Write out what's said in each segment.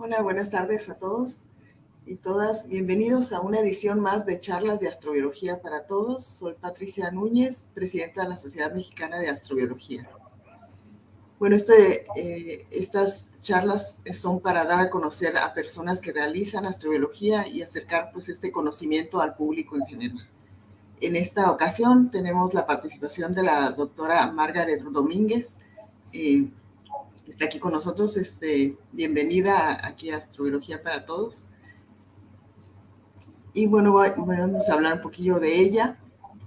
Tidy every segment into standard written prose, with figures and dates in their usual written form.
Hola, buenas tardes a todos y todas. Bienvenidos a una edición más de Charlas de Astrobiología para Todos. Soy Patricia Núñez, presidenta de la Sociedad Mexicana de Astrobiología. Bueno, estas charlas son para dar a conocer a personas que realizan astrobiología y acercar este conocimiento al público en general. En esta ocasión tenemos la participación de la doctora Margaret Domínguez, que está aquí con nosotros. Bienvenida aquí a Astrobiología para Todos. Y bueno, vamos a hablar un poquillo de ella.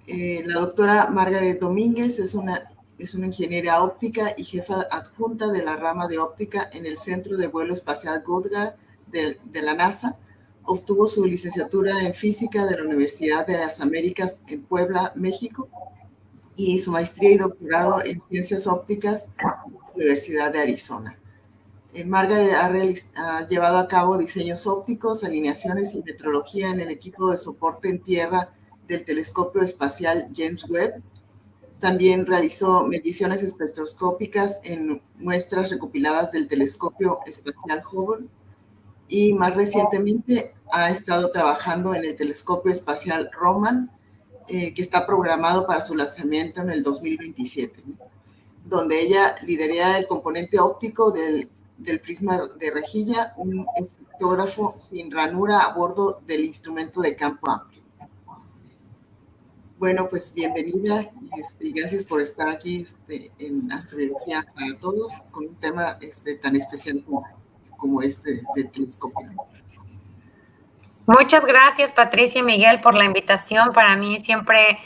La doctora Margaret Domínguez es una ingeniera óptica y jefa adjunta de la rama de óptica en el Centro de Vuelo Espacial Goddard de la NASA. Obtuvo su licenciatura en física de la Universidad de las Américas en Puebla, México, y su maestría y doctorado en ciencias ópticas en la Universidad de Arizona. Margaret ha llevado a cabo diseños ópticos, alineaciones y metrología en el equipo de soporte en tierra del telescopio espacial James Webb. También realizó mediciones espectroscópicas en muestras recopiladas del telescopio espacial Hubble y más recientemente ha estado trabajando en el telescopio espacial Roman, que está programado para su lanzamiento en el 2027, donde ella lideraría el componente óptico del prisma de rejilla, un espectrógrafo sin ranura a bordo del instrumento de campo amplio. Bueno, pues bienvenida y gracias por estar aquí en Astrobiología para Todos con un tema tan especial como este del telescopio. Muchas gracias, Patricia y Miguel, por la invitación. Para mí siempre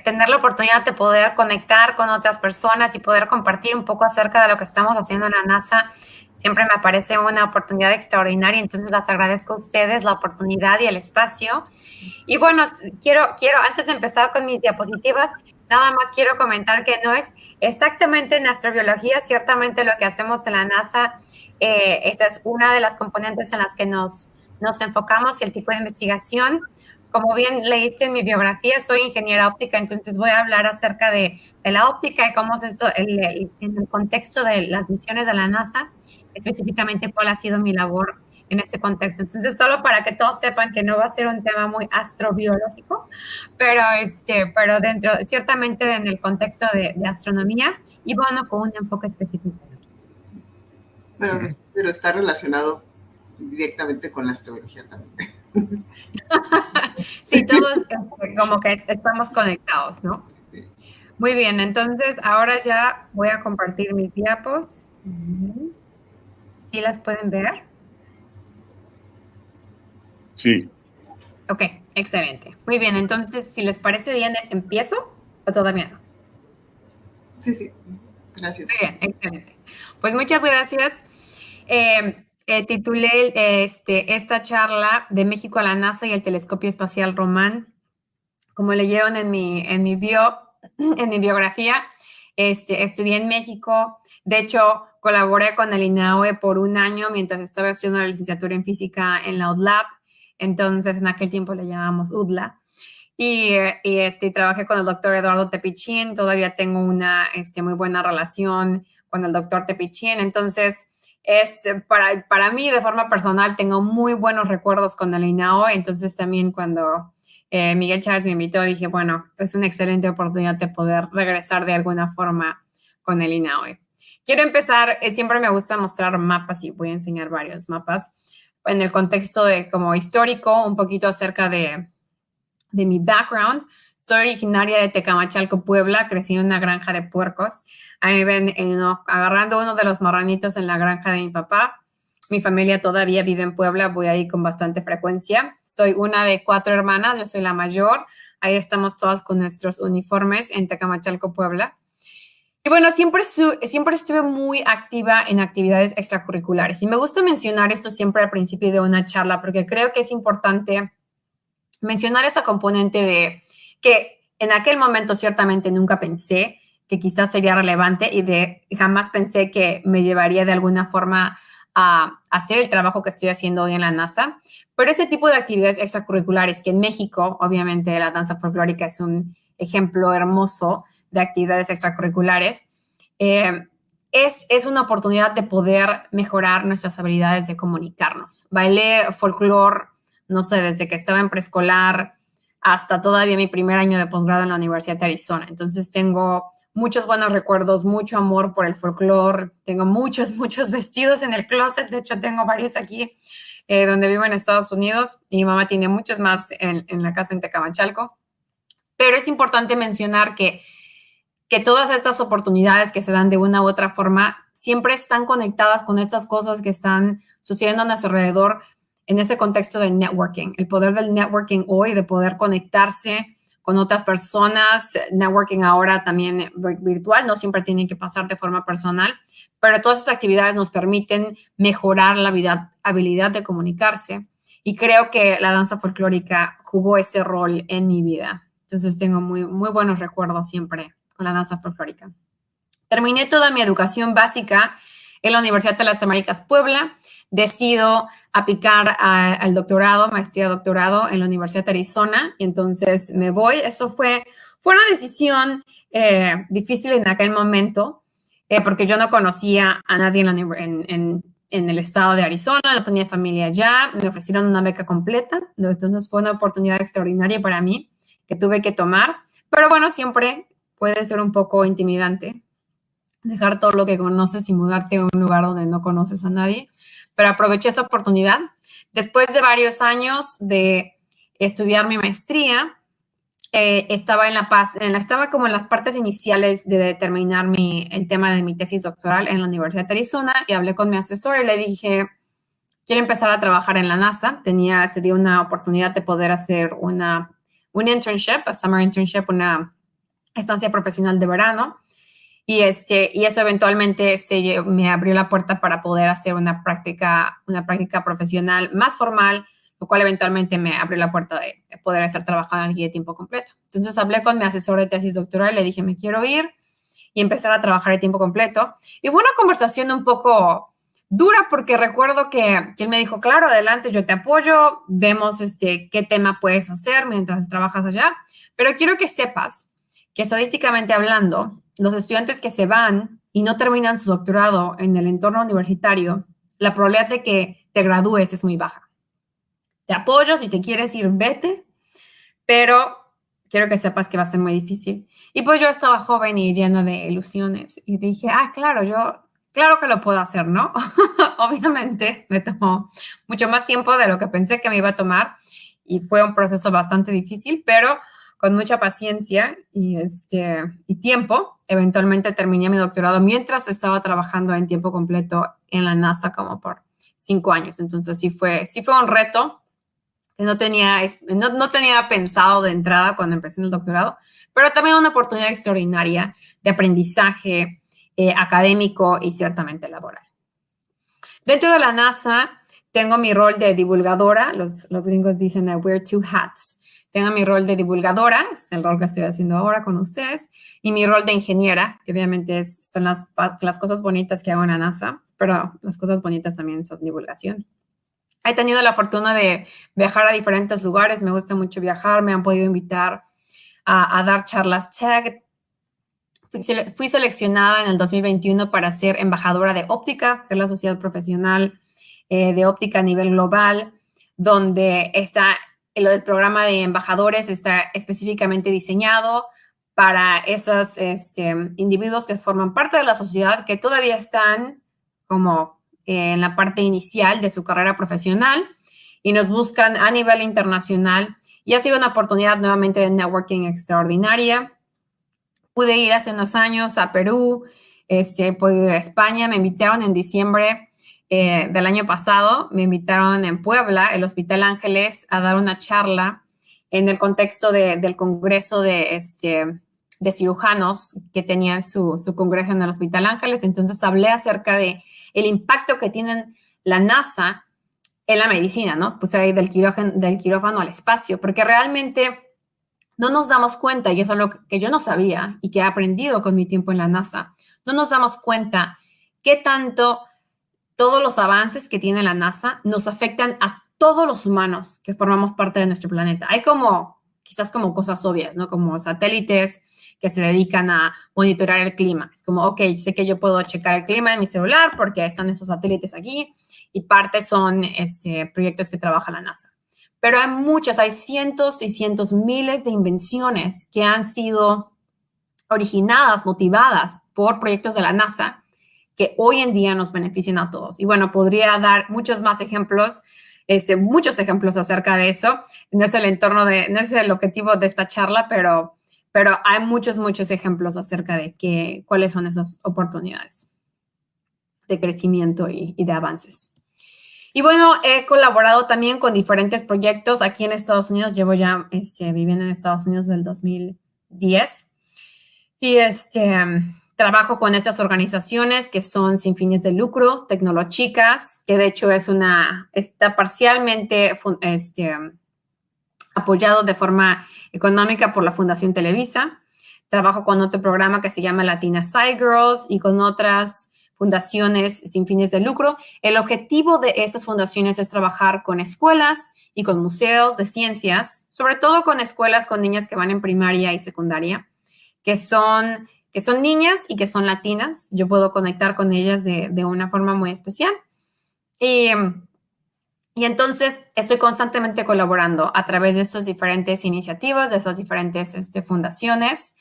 tener la oportunidad de poder conectar con otras personas y poder compartir un poco acerca de lo que estamos haciendo en la NASA siempre me parece una oportunidad extraordinaria. Entonces, les agradezco a ustedes la oportunidad y el espacio. Y bueno, quiero antes de empezar con mis diapositivas, nada más quiero comentar que no es exactamente en astrobiología, ciertamente lo que hacemos en la NASA. Esta es una de las componentes en las que nos enfocamos y el tipo de investigación. Como bien leíste en mi biografía, soy ingeniera óptica, entonces voy a hablar acerca de la óptica y cómo es esto en el contexto de las misiones de la NASA, específicamente cuál ha sido mi labor en ese contexto. Entonces, solo para que todos sepan que no va a ser un tema muy astrobiológico, pero ciertamente en el contexto de astronomía y bueno, con un enfoque específico. Bueno, pero está relacionado directamente con la astrobiología también. Sí, todos como que estamos conectados, ¿no? Sí. Muy bien, entonces ahora ya voy a compartir mis diapos. ¿Sí las pueden ver? Sí. Ok, excelente. Muy bien, entonces, si les parece bien, ¿empiezo o todavía no? Sí, gracias. Muy bien, excelente. Pues muchas gracias. Titulé esta charla de México a la NASA y el telescopio espacial Roman. Como leyeron en mi biografía, estudié en México. De hecho, colaboré con el INAOE por un año mientras estaba estudiando la licenciatura en física en la UDLAP. Entonces, en aquel tiempo le llamábamos UDLA. Y trabajé con el doctor Eduardo Tepichín. Todavía tengo una muy buena relación con el doctor Tepichín. Entonces, para mí, de forma personal, tengo muy buenos recuerdos con el INAOE. Entonces, también cuando Miguel Chávez me invitó, dije, bueno, es una excelente oportunidad de poder regresar de alguna forma con el INAOE. Quiero empezar, siempre me gusta mostrar mapas y voy a enseñar varios mapas en el contexto de como histórico, un poquito acerca de mi background. Soy originaria de Tecamachalco, Puebla, crecí en una granja de puercos. Ahí ven agarrando uno de los marranitos en la granja de mi papá. Mi familia todavía vive en Puebla, voy ahí con bastante frecuencia. Soy una de 4 hermanas, yo soy la mayor. Ahí estamos todas con nuestros uniformes en Tecamachalco, Puebla. Y bueno, siempre estuve muy activa en actividades extracurriculares. Y me gusta mencionar esto siempre al principio de una charla porque creo que es importante mencionar esa componente de que en aquel momento ciertamente nunca pensé que quizás sería relevante y jamás pensé que me llevaría de alguna forma a hacer el trabajo que estoy haciendo hoy en la NASA. Pero ese tipo de actividades extracurriculares que en México, obviamente la danza folclórica es un ejemplo hermoso de actividades extracurriculares, es una oportunidad de poder mejorar nuestras habilidades de comunicarnos. Bailé folclore, no sé, desde que estaba en preescolar hasta todavía mi primer año de posgrado en la Universidad de Arizona. Entonces tengo muchos buenos recuerdos, mucho amor por el folclore. Tengo muchos vestidos en el closet. De hecho, tengo varios aquí donde vivo en Estados Unidos. Y mi mamá tiene muchos más en la casa en Tecamachalco. Pero es importante mencionar que todas estas oportunidades que se dan de una u otra forma siempre están conectadas con estas cosas que están sucediendo a nuestro alrededor en ese contexto de networking. El poder del networking hoy, de poder conectarse con otras personas, networking ahora también virtual, no siempre tiene que pasar de forma personal, pero todas esas actividades nos permiten mejorar la habilidad de comunicarse. Y creo que la danza folclórica jugó ese rol en mi vida. Entonces tengo muy buenos recuerdos siempre con la danza folclórica. Terminé toda mi educación básica en la Universidad de las Américas Puebla. Decido aplicar al doctorado, maestría doctorado en la Universidad de Arizona y entonces me voy. Eso fue una decisión difícil en aquel momento porque yo no conocía a nadie en el estado de Arizona, no tenía familia allá, me ofrecieron una beca completa, entonces fue una oportunidad extraordinaria para mí que tuve que tomar, pero bueno, siempre puede ser un poco intimidante dejar todo lo que conoces y mudarte a un lugar donde no conoces a nadie, pero aproveché esa oportunidad. Después de varios años de estudiar mi maestría, estaba como en las partes iniciales de determinar el tema de mi tesis doctoral en la Universidad de Arizona y hablé con mi asesor y le dije, quiero empezar a trabajar en la NASA. Se dio una oportunidad de poder hacer un internship, a summer internship, una estancia profesional de verano. Y eso eventualmente me abrió la puerta para poder hacer una práctica profesional más formal, lo cual eventualmente me abrió la puerta de poder estar trabajando aquí de tiempo completo. Entonces hablé con mi asesor de tesis doctoral, le dije, me quiero ir y empezar a trabajar de tiempo completo. Y fue una conversación un poco dura porque recuerdo que él me dijo, claro, adelante, yo te apoyo, vemos qué tema puedes hacer mientras trabajas allá, pero quiero que sepas que estadísticamente hablando, los estudiantes que se van y no terminan su doctorado en el entorno universitario, la probabilidad de que te gradúes es muy baja. Te apoyo, si te quieres ir, vete, pero quiero que sepas que va a ser muy difícil. Y pues yo estaba joven y llena de ilusiones y dije, claro que lo puedo hacer, ¿no? Obviamente me tomó mucho más tiempo de lo que pensé que me iba a tomar y fue un proceso bastante difícil, pero con mucha paciencia y tiempo, eventualmente terminé mi doctorado mientras estaba trabajando en tiempo completo en la NASA como por 5 años. Entonces sí fue un reto que no tenía pensado de entrada cuando empecé en el doctorado, pero también una oportunidad extraordinaria de aprendizaje académico y ciertamente laboral. Dentro de la NASA tengo mi rol de divulgadora, los gringos dicen I wear 2 hats. Tengo mi rol de divulgadora, es el rol que estoy haciendo ahora con ustedes, y mi rol de ingeniera, que obviamente son las cosas bonitas que hago en la NASA, pero las cosas bonitas también son divulgación. He tenido la fortuna de viajar a diferentes lugares, me gusta mucho viajar, me han podido invitar a dar charlas TED. Fui seleccionada en el 2021 para ser embajadora de óptica, que es la sociedad profesional de óptica a nivel global, donde el programa de embajadores está específicamente diseñado para esos individuos que forman parte de la sociedad que todavía están como en la parte inicial de su carrera profesional y nos buscan a nivel internacional. Y ha sido una oportunidad nuevamente de networking extraordinaria. Pude ir hace unos años a Perú, pude ir a España, me invitaron en diciembre del año pasado, me invitaron en Puebla, el Hospital Ángeles, a dar una charla en el contexto del congreso de cirujanos que tenían su congreso en el Hospital Ángeles. Entonces hablé acerca de el impacto que tienen la NASA en la medicina, ¿no? Pues ahí del quirófano al espacio, porque realmente no nos damos cuenta, y eso es lo que yo no sabía y que he aprendido con mi tiempo en la NASA, no nos damos cuenta qué tanto todos los avances que tiene la NASA nos afectan a todos los humanos que formamos parte de nuestro planeta. Hay como quizás como cosas obvias, ¿no? Como satélites que se dedican a monitorear el clima. Es como, ok, sé que yo puedo checar el clima en mi celular porque están esos satélites aquí y parte son proyectos que trabaja la NASA. Pero hay cientos y cientos, miles de invenciones que han sido originadas, motivadas por proyectos de la NASA que hoy en día nos benefician a todos. Y bueno, podría dar muchos más ejemplos, muchos ejemplos acerca de eso. No es no es el objetivo de esta charla, pero hay muchos ejemplos acerca de cuáles son esas oportunidades de crecimiento y de avances. Y bueno, he colaborado también con diferentes proyectos aquí en Estados Unidos. Llevo ya viviendo en Estados Unidos del 2010. Y trabajo con estas organizaciones que son sin fines de lucro, Tecnológicas, que de hecho está parcialmente apoyado de forma económica por la Fundación Televisa. Trabajo con otro programa que se llama Latina Side Girls y con otras fundaciones sin fines de lucro. El objetivo de estas fundaciones es trabajar con escuelas y con museos de ciencias, sobre todo con escuelas con niñas que van en primaria y secundaria, que son niñas y que son latinas. Yo puedo conectar con ellas de una forma muy especial. Y entonces estoy constantemente colaborando a través de estas diferentes iniciativas, de esas diferentes fundaciones,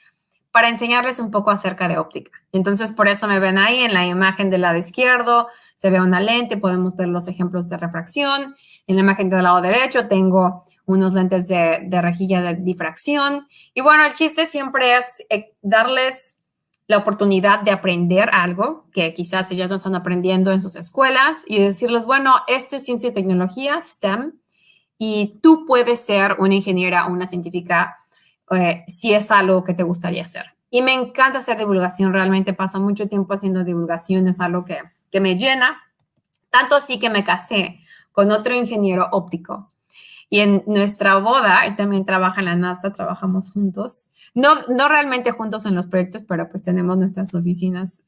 para enseñarles un poco acerca de óptica. Entonces, por eso me ven ahí en la imagen del lado izquierdo, se ve una lente, podemos ver los ejemplos de refracción. En la imagen del lado derecho tengo unos lentes de rejilla de difracción. Y bueno, el chiste siempre es darles la oportunidad de aprender algo que quizás ellas no están aprendiendo en sus escuelas y decirles, bueno, esto es ciencia y tecnología, STEM, y tú puedes ser una ingeniera o una científica si es algo que te gustaría hacer. Y me encanta hacer divulgación, realmente paso mucho tiempo haciendo divulgación, es algo que me llena, tanto así que me casé con otro ingeniero óptico. Y en nuestra boda, él también trabaja en la NASA, trabajamos juntos. No realmente juntos en los proyectos, pero pues tenemos nuestras oficinas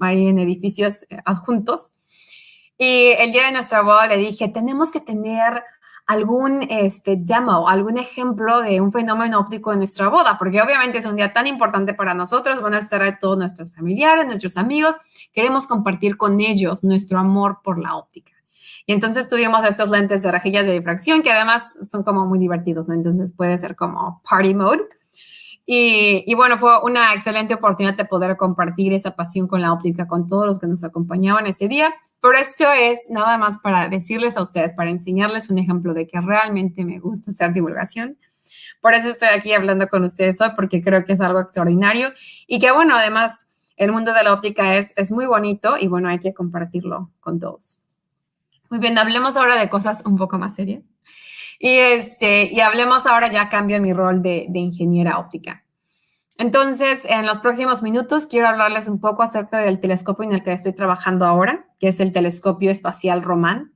ahí en edificios adjuntos. Y el día de nuestra boda le dije, tenemos que tener algún demo, algún ejemplo de un fenómeno óptico en nuestra boda, porque obviamente es un día tan importante para nosotros, van a estar todos nuestros familiares, nuestros amigos, queremos compartir con ellos nuestro amor por la óptica. Y entonces tuvimos estos lentes de rejilla de difracción que además son como muy divertidos, ¿no? Entonces puede ser como party mode. Y bueno, fue una excelente oportunidad de poder compartir esa pasión con la óptica con todos los que nos acompañaban ese día. Pero esto es nada más para decirles a ustedes, para enseñarles un ejemplo de que realmente me gusta hacer divulgación. Por eso estoy aquí hablando con ustedes hoy, porque creo que es algo extraordinario y que, bueno, además el mundo de la óptica es muy bonito y, bueno, hay que compartirlo con todos. Muy bien, hablemos ahora de cosas un poco más serias. Y hablemos ahora, ya cambio mi rol de ingeniera óptica. Entonces, en los próximos minutos quiero hablarles un poco acerca del telescopio en el que estoy trabajando ahora, que es el Telescopio Espacial Román.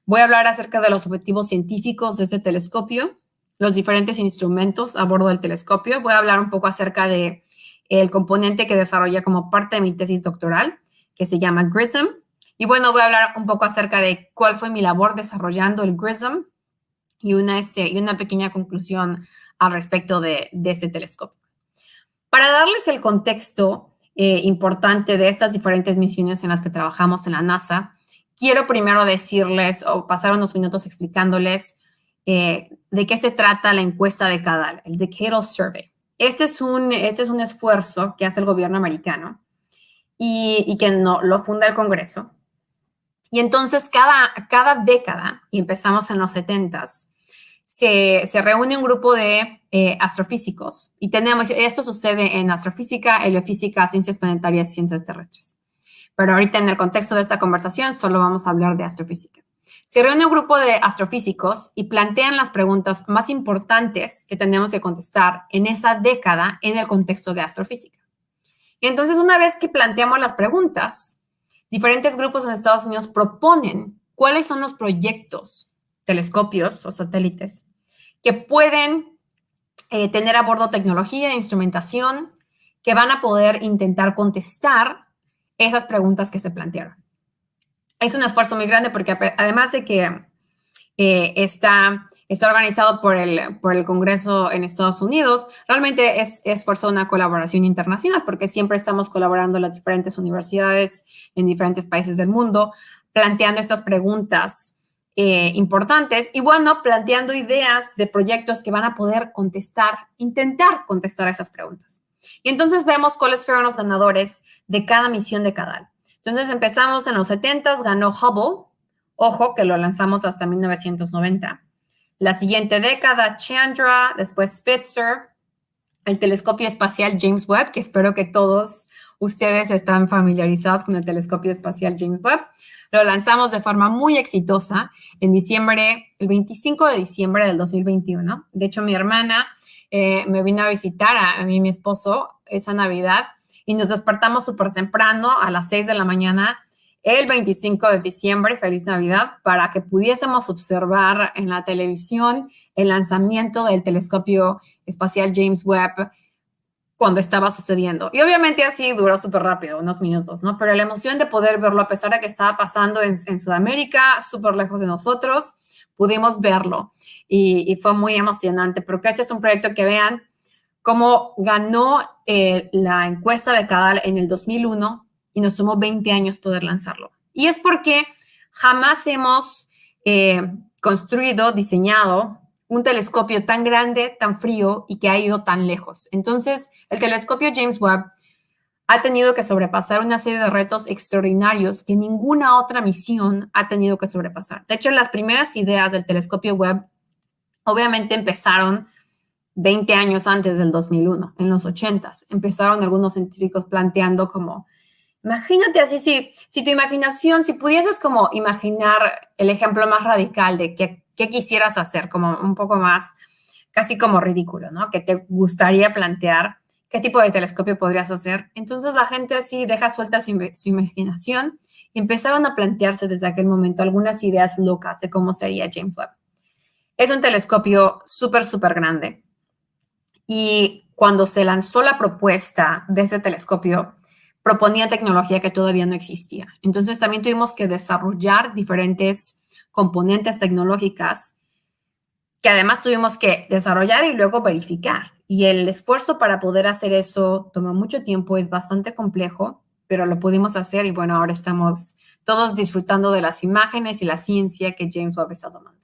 Voy a hablar acerca de los objetivos científicos de ese telescopio, los diferentes instrumentos a bordo del telescopio. Voy a hablar un poco acerca de el componente que desarrollé como parte de mi tesis doctoral, que se llama GRISM. Y bueno, voy a hablar un poco acerca de cuál fue mi labor desarrollando el GRISM y una pequeña conclusión al respecto de este telescopio. Para darles el contexto importante de estas diferentes misiones en las que trabajamos en la NASA, quiero primero decirles o pasar unos minutos explicándoles de qué se trata la encuesta decadal, el Decadal Survey. Este es un esfuerzo que hace el gobierno americano y que lo funda el Congreso. Y entonces cada década, y empezamos en los 70s, se reúne un grupo de astrofísicos y esto sucede en astrofísica, heliofísica, ciencias planetarias y ciencias terrestres. Pero ahorita en el contexto de esta conversación solo vamos a hablar de astrofísica. Se reúne un grupo de astrofísicos y plantean las preguntas más importantes que tenemos que contestar en esa década en el contexto de astrofísica. Y entonces, una vez que planteamos las preguntas, diferentes grupos en Estados Unidos proponen cuáles son los proyectos, telescopios o satélites, que pueden tener a bordo tecnología e instrumentación que van a poder intentar contestar esas preguntas que se plantearon. Es un esfuerzo muy grande porque además de que está Está organizado por el Congreso en Estados Unidos. Realmente es esfuerzo de una colaboración internacional porque siempre estamos colaborando las diferentes universidades en diferentes países del mundo, planteando estas preguntas importantes y, bueno, planteando ideas de proyectos que van a poder intentar contestar a esas preguntas. Y entonces vemos cuáles fueron los ganadores de cada misión de CADAL. Entonces empezamos en los 70s, ganó Hubble, ojo que lo lanzamos hasta 1990. La siguiente década, Chandra, después Spitzer, el telescopio espacial James Webb, que espero que todos ustedes están familiarizados con el telescopio espacial James Webb. Lo lanzamos de forma muy exitosa en diciembre, el 25 de diciembre del 2021. De hecho, mi hermana me vino a visitar a mí y mi esposo esa Navidad y nos despertamos súper temprano a las 6 de la mañana el 25 de diciembre, feliz Navidad, para que pudiésemos observar en la televisión el lanzamiento del telescopio espacial James Webb cuando estaba sucediendo. Y obviamente así duró súper rápido, unos minutos, ¿no? Pero la emoción de poder verlo, a pesar de que estaba pasando en Sudamérica, súper lejos de nosotros, pudimos verlo y fue muy emocionante. Pero que este es un proyecto que vean cómo ganó la encuesta de CADAL en el 2001 y nos tomó 20 años poder lanzarlo. Y es porque jamás hemos construido, diseñado un telescopio tan grande, tan frío y que ha ido tan lejos. Entonces, el telescopio James Webb ha tenido que sobrepasar una serie de retos extraordinarios que ninguna otra misión ha tenido que sobrepasar. De hecho, las primeras ideas del telescopio Webb obviamente empezaron 20 años antes del 2001, en los 80s. Empezaron algunos científicos planteando como, imagínate así, si tu imaginación, si pudieses como imaginar el ejemplo más radical de qué quisieras hacer, como un poco más, casi como ridículo, ¿no? Que te gustaría plantear, qué tipo de telescopio podrías hacer. Entonces la gente así deja suelta su imaginación y empezaron a plantearse desde aquel momento algunas ideas locas de cómo sería James Webb. Es un telescopio súper, súper grande. Y cuando se lanzó la propuesta de ese telescopio, proponía tecnología que todavía no existía. Entonces también tuvimos que desarrollar diferentes componentes tecnológicas que además tuvimos que desarrollar y luego verificar. Y el esfuerzo para poder hacer eso tomó mucho tiempo, es bastante complejo, pero lo pudimos hacer y bueno, ahora estamos todos disfrutando de las imágenes y la ciencia que James Webb está tomando.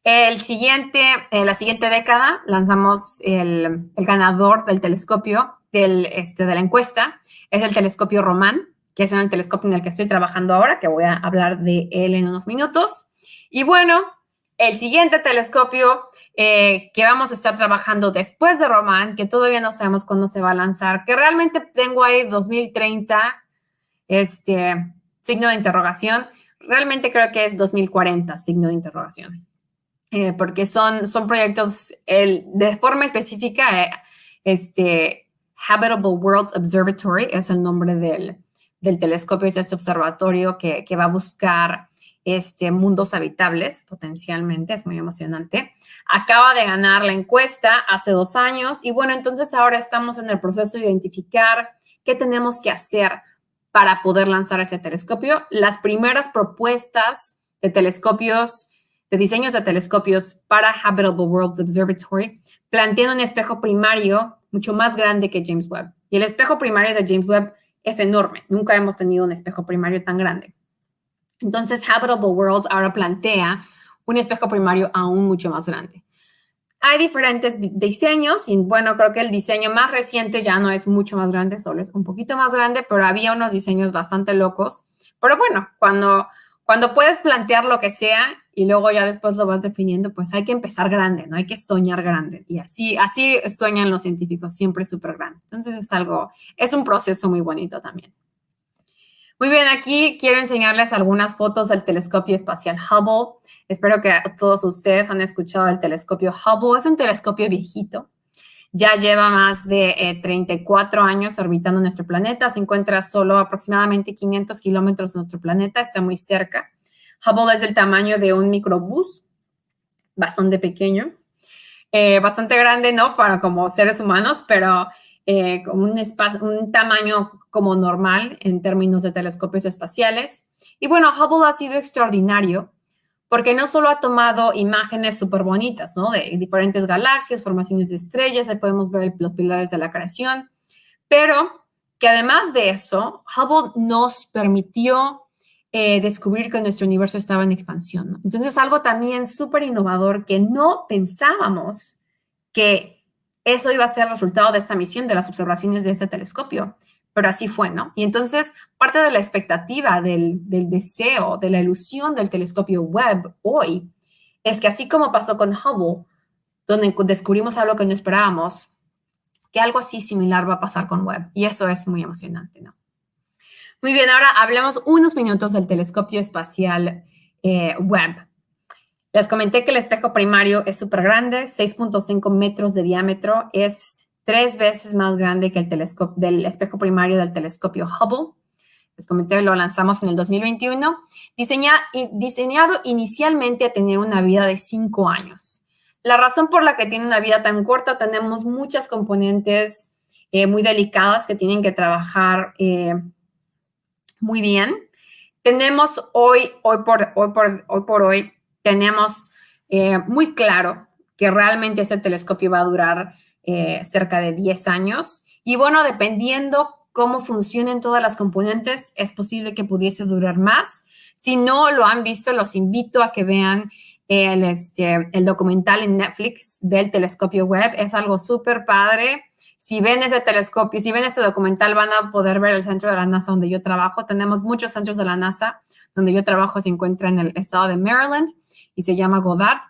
La siguiente década lanzamos el ganador del telescopio, de la encuesta, es el telescopio Roman, que es el telescopio en el que estoy trabajando ahora, que voy a hablar de él en unos minutos. Y bueno, el siguiente telescopio que vamos a estar trabajando después de Roman, que todavía no sabemos cuándo se va a lanzar, que realmente tengo ahí 2030, signo de interrogación, realmente creo que es 2040, signo de interrogación. Porque son proyectos de forma específica, Habitable Worlds Observatory es el nombre del telescopio, es este observatorio que va a buscar mundos habitables potencialmente, es muy emocionante. Acaba de ganar la encuesta hace 2 años y bueno, entonces ahora estamos en el proceso de identificar qué tenemos que hacer para poder lanzar ese telescopio. Las primeras propuestas de telescopios, de diseños de telescopios para Habitable Worlds Observatory, plantean un espejo primario mucho más grande que James Webb. Y el espejo primario de James Webb es enorme. Nunca hemos tenido un espejo primario tan grande. Entonces, Habitable Worlds ahora plantea un espejo primario aún mucho más grande. Hay diferentes diseños y bueno, creo que el diseño más reciente ya no es mucho más grande, solo es un poquito más grande, pero había unos diseños bastante locos. Pero bueno, cuando puedes plantear lo que sea y luego ya después lo vas definiendo, pues hay que empezar grande, ¿no? Hay que soñar grande. Y así sueñan los científicos, siempre súper grande. Entonces es un proceso muy bonito también. Muy bien, aquí quiero enseñarles algunas fotos del telescopio espacial Hubble. Espero que todos ustedes han escuchado del telescopio Hubble. Es un telescopio viejito. Ya lleva más de 34 años orbitando nuestro planeta. Se encuentra solo aproximadamente 500 kilómetros de nuestro planeta. Está muy cerca. Hubble es del tamaño de un microbús, bastante pequeño. Bastante grande, ¿no? Para como seres humanos, pero como un tamaño como normal en términos de telescopios espaciales. Y bueno, Hubble ha sido extraordinario porque no solo ha tomado imágenes súper bonitas, ¿no? De diferentes galaxias, formaciones de estrellas, ahí podemos ver los pilares de la creación, pero que además de eso, Hubble nos permitió descubrir que nuestro universo estaba en expansión, ¿no? Entonces, algo también súper innovador que no pensábamos que eso iba a ser el resultado de esta misión, de las observaciones de este telescopio, pero así fue, ¿no? Y entonces, parte de la expectativa, del deseo, de la ilusión del telescopio Webb hoy, es que así como pasó con Hubble, donde descubrimos algo que no esperábamos, que algo así similar va a pasar con Webb. Y eso es muy emocionante, ¿no? Muy bien, ahora hablemos unos minutos del telescopio espacial Webb. Les comenté que el espejo primario es súper grande, 6.5 metros de diámetro, es 3 veces más grande que el del espejo primario del telescopio Hubble. Les comenté que lo lanzamos en el 2021, diseñado inicialmente a tener una vida de 5 años. La razón por la que tiene una vida tan corta, tenemos muchas componentes muy delicadas que tienen que trabajar muy bien. Tenemos hoy por hoy, tenemos muy claro que realmente ese telescopio va a durar cerca de 10 años. Y bueno, dependiendo cómo funcionen todas las componentes, es posible que pudiese durar más. Si no lo han visto, los invito a que vean el documental en Netflix del telescopio Webb. Es algo súper padre. Si ven ese telescopio, si ven ese documental, van a poder ver el centro de la NASA donde yo trabajo. Tenemos muchos centros de la NASA. Donde yo trabajo se encuentra en el estado de Maryland y se llama Goddard.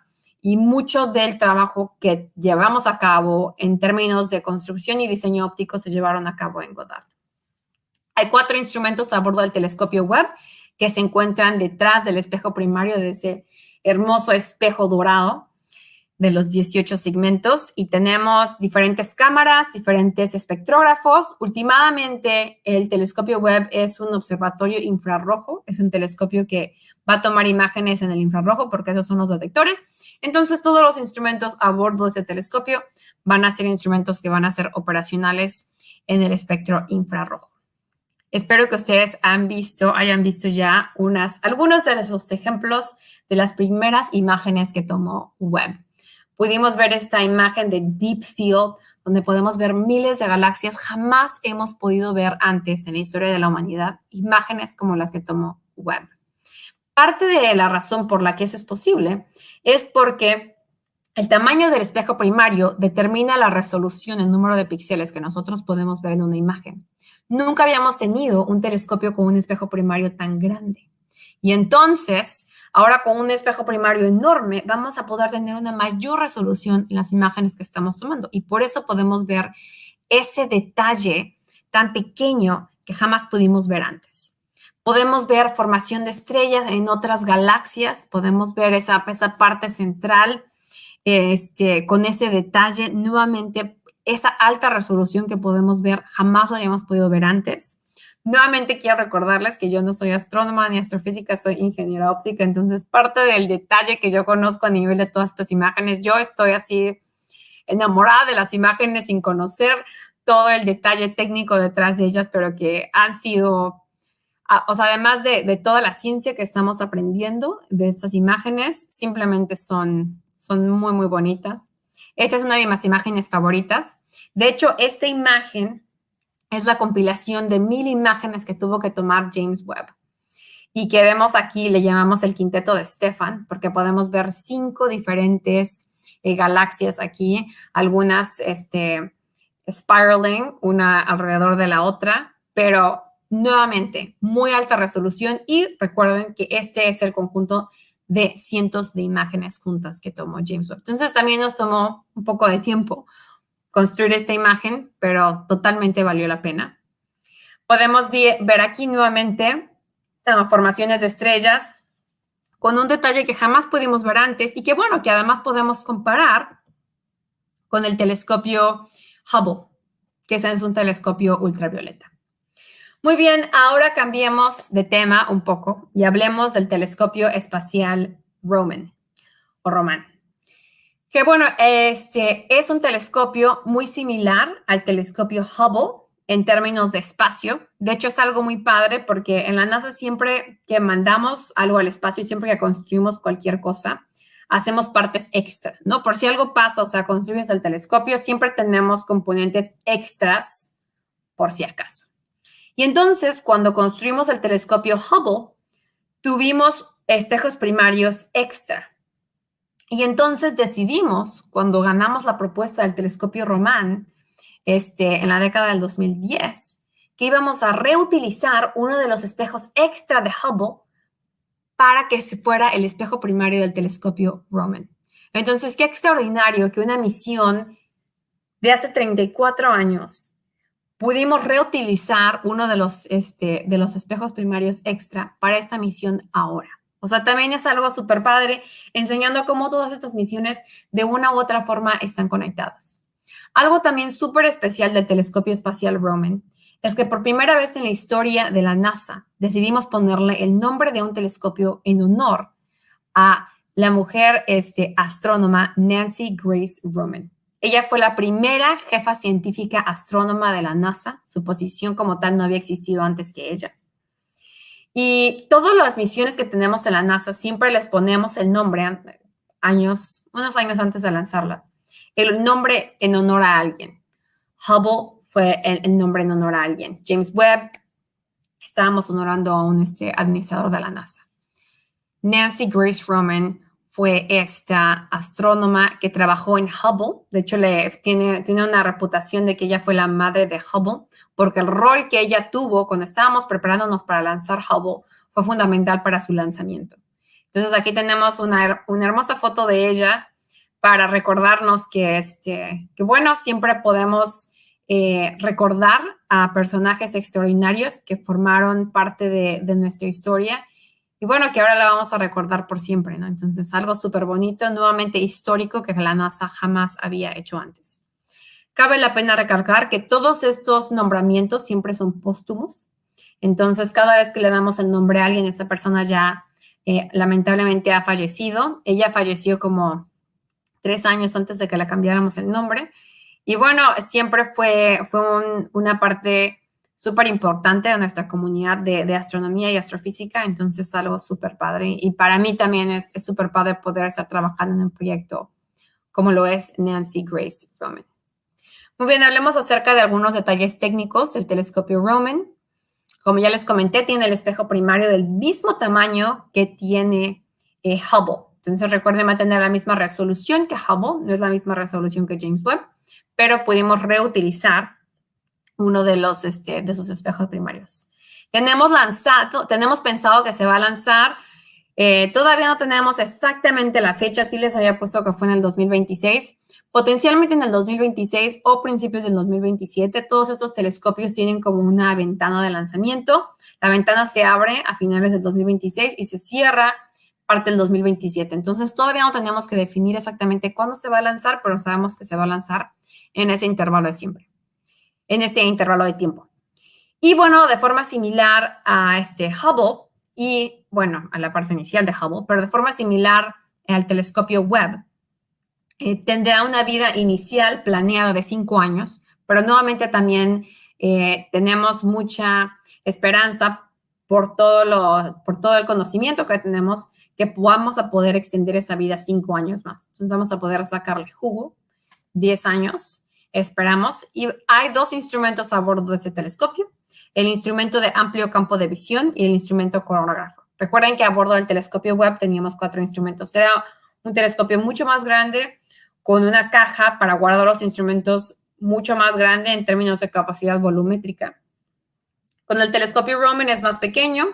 Y mucho del trabajo que llevamos a cabo en términos de construcción y diseño óptico se llevaron a cabo en Goddard. Hay 4 instrumentos a bordo del telescopio Webb que se encuentran detrás del espejo primario de ese hermoso espejo dorado de los 18 segmentos, y tenemos diferentes cámaras, diferentes espectrógrafos. Últimamente, el telescopio Webb es un observatorio infrarrojo, es un telescopio que va a tomar imágenes en el infrarrojo porque esos son los detectores. Entonces, todos los instrumentos a bordo de ese telescopio van a ser instrumentos que van a ser operacionales en el espectro infrarrojo. Espero que ustedes hayan visto ya algunos de los ejemplos de las primeras imágenes que tomó Webb. Pudimos ver esta imagen de Deep Field, donde podemos ver miles de galaxias. Jamás hemos podido ver antes en la historia de la humanidad imágenes como las que tomó Webb. Parte de la razón por la que eso es posible es porque el tamaño del espejo primario determina la resolución, el número de píxeles que nosotros podemos ver en una imagen. Nunca habíamos tenido un telescopio con un espejo primario tan grande. Y entonces, ahora con un espejo primario enorme, vamos a poder tener una mayor resolución en las imágenes que estamos tomando. Y por eso podemos ver ese detalle tan pequeño que jamás pudimos ver antes. Podemos ver formación de estrellas en otras galaxias, podemos ver esa parte central con ese detalle. Nuevamente, esa alta resolución que podemos ver, jamás lo habíamos podido ver antes. Nuevamente quiero recordarles que yo no soy astrónoma ni astrofísica, soy ingeniera óptica, entonces parte del detalle que yo conozco a nivel de todas estas imágenes, yo estoy así enamorada de las imágenes sin conocer todo el detalle técnico detrás de ellas, pero que han sido, o sea, además de toda la ciencia que estamos aprendiendo de estas imágenes, simplemente son muy, muy bonitas. Esta es una de mis imágenes favoritas. De hecho, esta imagen es la compilación de 1000 imágenes que tuvo que tomar James Webb. Y que vemos aquí, le llamamos el quinteto de Stefan, porque podemos ver 5 diferentes galaxias aquí, algunas spiraling, una alrededor de la otra, pero nuevamente, muy alta resolución. Y recuerden que este es el conjunto de cientos de imágenes juntas que tomó James Webb. Entonces, también nos tomó un poco de tiempo construir esta imagen, pero totalmente valió la pena. Podemos ver aquí nuevamente formaciones de estrellas con un detalle que jamás pudimos ver antes y que, bueno, que además podemos comparar con el telescopio Hubble, que es un telescopio ultravioleta. Muy bien, ahora cambiemos de tema un poco y hablemos del telescopio espacial Roman. Que bueno, es un telescopio muy similar al telescopio Hubble. en términos de espacio. De hecho, es algo muy padre porque en la NASA siempre que mandamos algo al espacio, siempre que construimos cualquier cosa, hacemos partes extra, ¿no? Por si algo pasa, o sea, construyes el telescopio, siempre tenemos componentes extras por si acaso. Y entonces, cuando construimos el telescopio Hubble, tuvimos espejos primarios extra. Y entonces decidimos, cuando ganamos la propuesta del telescopio Roman, en la década del 2010, que íbamos a reutilizar uno de los espejos extra de Hubble para que se fuera el espejo primario del telescopio Roman. Entonces, qué extraordinario que una misión de hace 34 años pudimos reutilizar uno de los espejos primarios extra para esta misión ahora. O sea, también es algo súper padre, enseñando cómo todas estas misiones de una u otra forma están conectadas. Algo también súper especial del telescopio espacial Roman es que por primera vez en la historia de la NASA decidimos ponerle el nombre de un telescopio en honor a la mujer astrónoma Nancy Grace Roman. Ella fue la primera jefa científica astrónoma de la NASA. Su posición como tal no había existido antes que ella. Y todas las misiones que tenemos en la NASA siempre les ponemos el nombre, unos años antes de lanzarla, el nombre en honor a alguien. Hubble fue el nombre en honor a alguien. James Webb, estábamos honorando a un administrador de la NASA. Nancy Grace Roman fue esta astrónoma que trabajó en Hubble. De hecho, tiene una reputación de que ella fue la madre de Hubble, porque el rol que ella tuvo cuando estábamos preparándonos para lanzar Hubble fue fundamental para su lanzamiento. Entonces, aquí tenemos una hermosa foto de ella para recordarnos que bueno, siempre podemos recordar a personajes extraordinarios que formaron parte de nuestra historia. Y bueno, que ahora la vamos a recordar por siempre, ¿no? Entonces, algo súper bonito, nuevamente histórico, que la NASA jamás había hecho antes. Cabe la pena recalcar que todos estos nombramientos siempre son póstumos. Entonces, cada vez que le damos el nombre a alguien, esa persona ya lamentablemente ha fallecido. Ella falleció como 3 años antes de que le cambiáramos el nombre. Y bueno, siempre fue una parte súper importante de nuestra comunidad de astronomía y astrofísica, entonces algo súper padre. Y para mí también es súper padre poder estar trabajando en un proyecto como lo es Nancy Grace Roman. Muy bien, hablemos acerca de algunos detalles técnicos del telescopio Roman. Como ya les comenté, tiene el espejo primario del mismo tamaño que tiene Hubble. Entonces recuerden mantener la misma resolución que Hubble, no es la misma resolución que James Webb, pero pudimos reutilizar uno de esos espejos primarios. Tenemos pensado que se va a lanzar. Todavía no tenemos exactamente la fecha. Sí les había puesto que fue en el 2026. Potencialmente en el 2026 o principios del 2027. Todos estos telescopios tienen como una ventana de lanzamiento. La ventana se abre a finales del 2026 y se cierra parte del 2027. Entonces, todavía no tenemos que definir exactamente cuándo se va a lanzar, pero sabemos que se va a lanzar en ese intervalo de siempre. En este intervalo de tiempo. Y bueno, de forma similar a Hubble y, bueno, a la parte inicial de Hubble, pero de forma similar al telescopio Webb, tendrá una vida inicial planeada de 5 años, pero nuevamente también tenemos mucha esperanza por todo el conocimiento que tenemos, que vamos a poder extender esa vida 5 años más. Entonces vamos a poder sacarle jugo 10 años. Esperamos. Y hay 2 instrumentos a bordo de este telescopio, el instrumento de amplio campo de visión y el instrumento coronágrafo. Recuerden que a bordo del telescopio Webb teníamos 4 instrumentos. Era un telescopio mucho más grande, con una caja para guardar los instrumentos mucho más grande en términos de capacidad volumétrica. Con el telescopio Roman es más pequeño.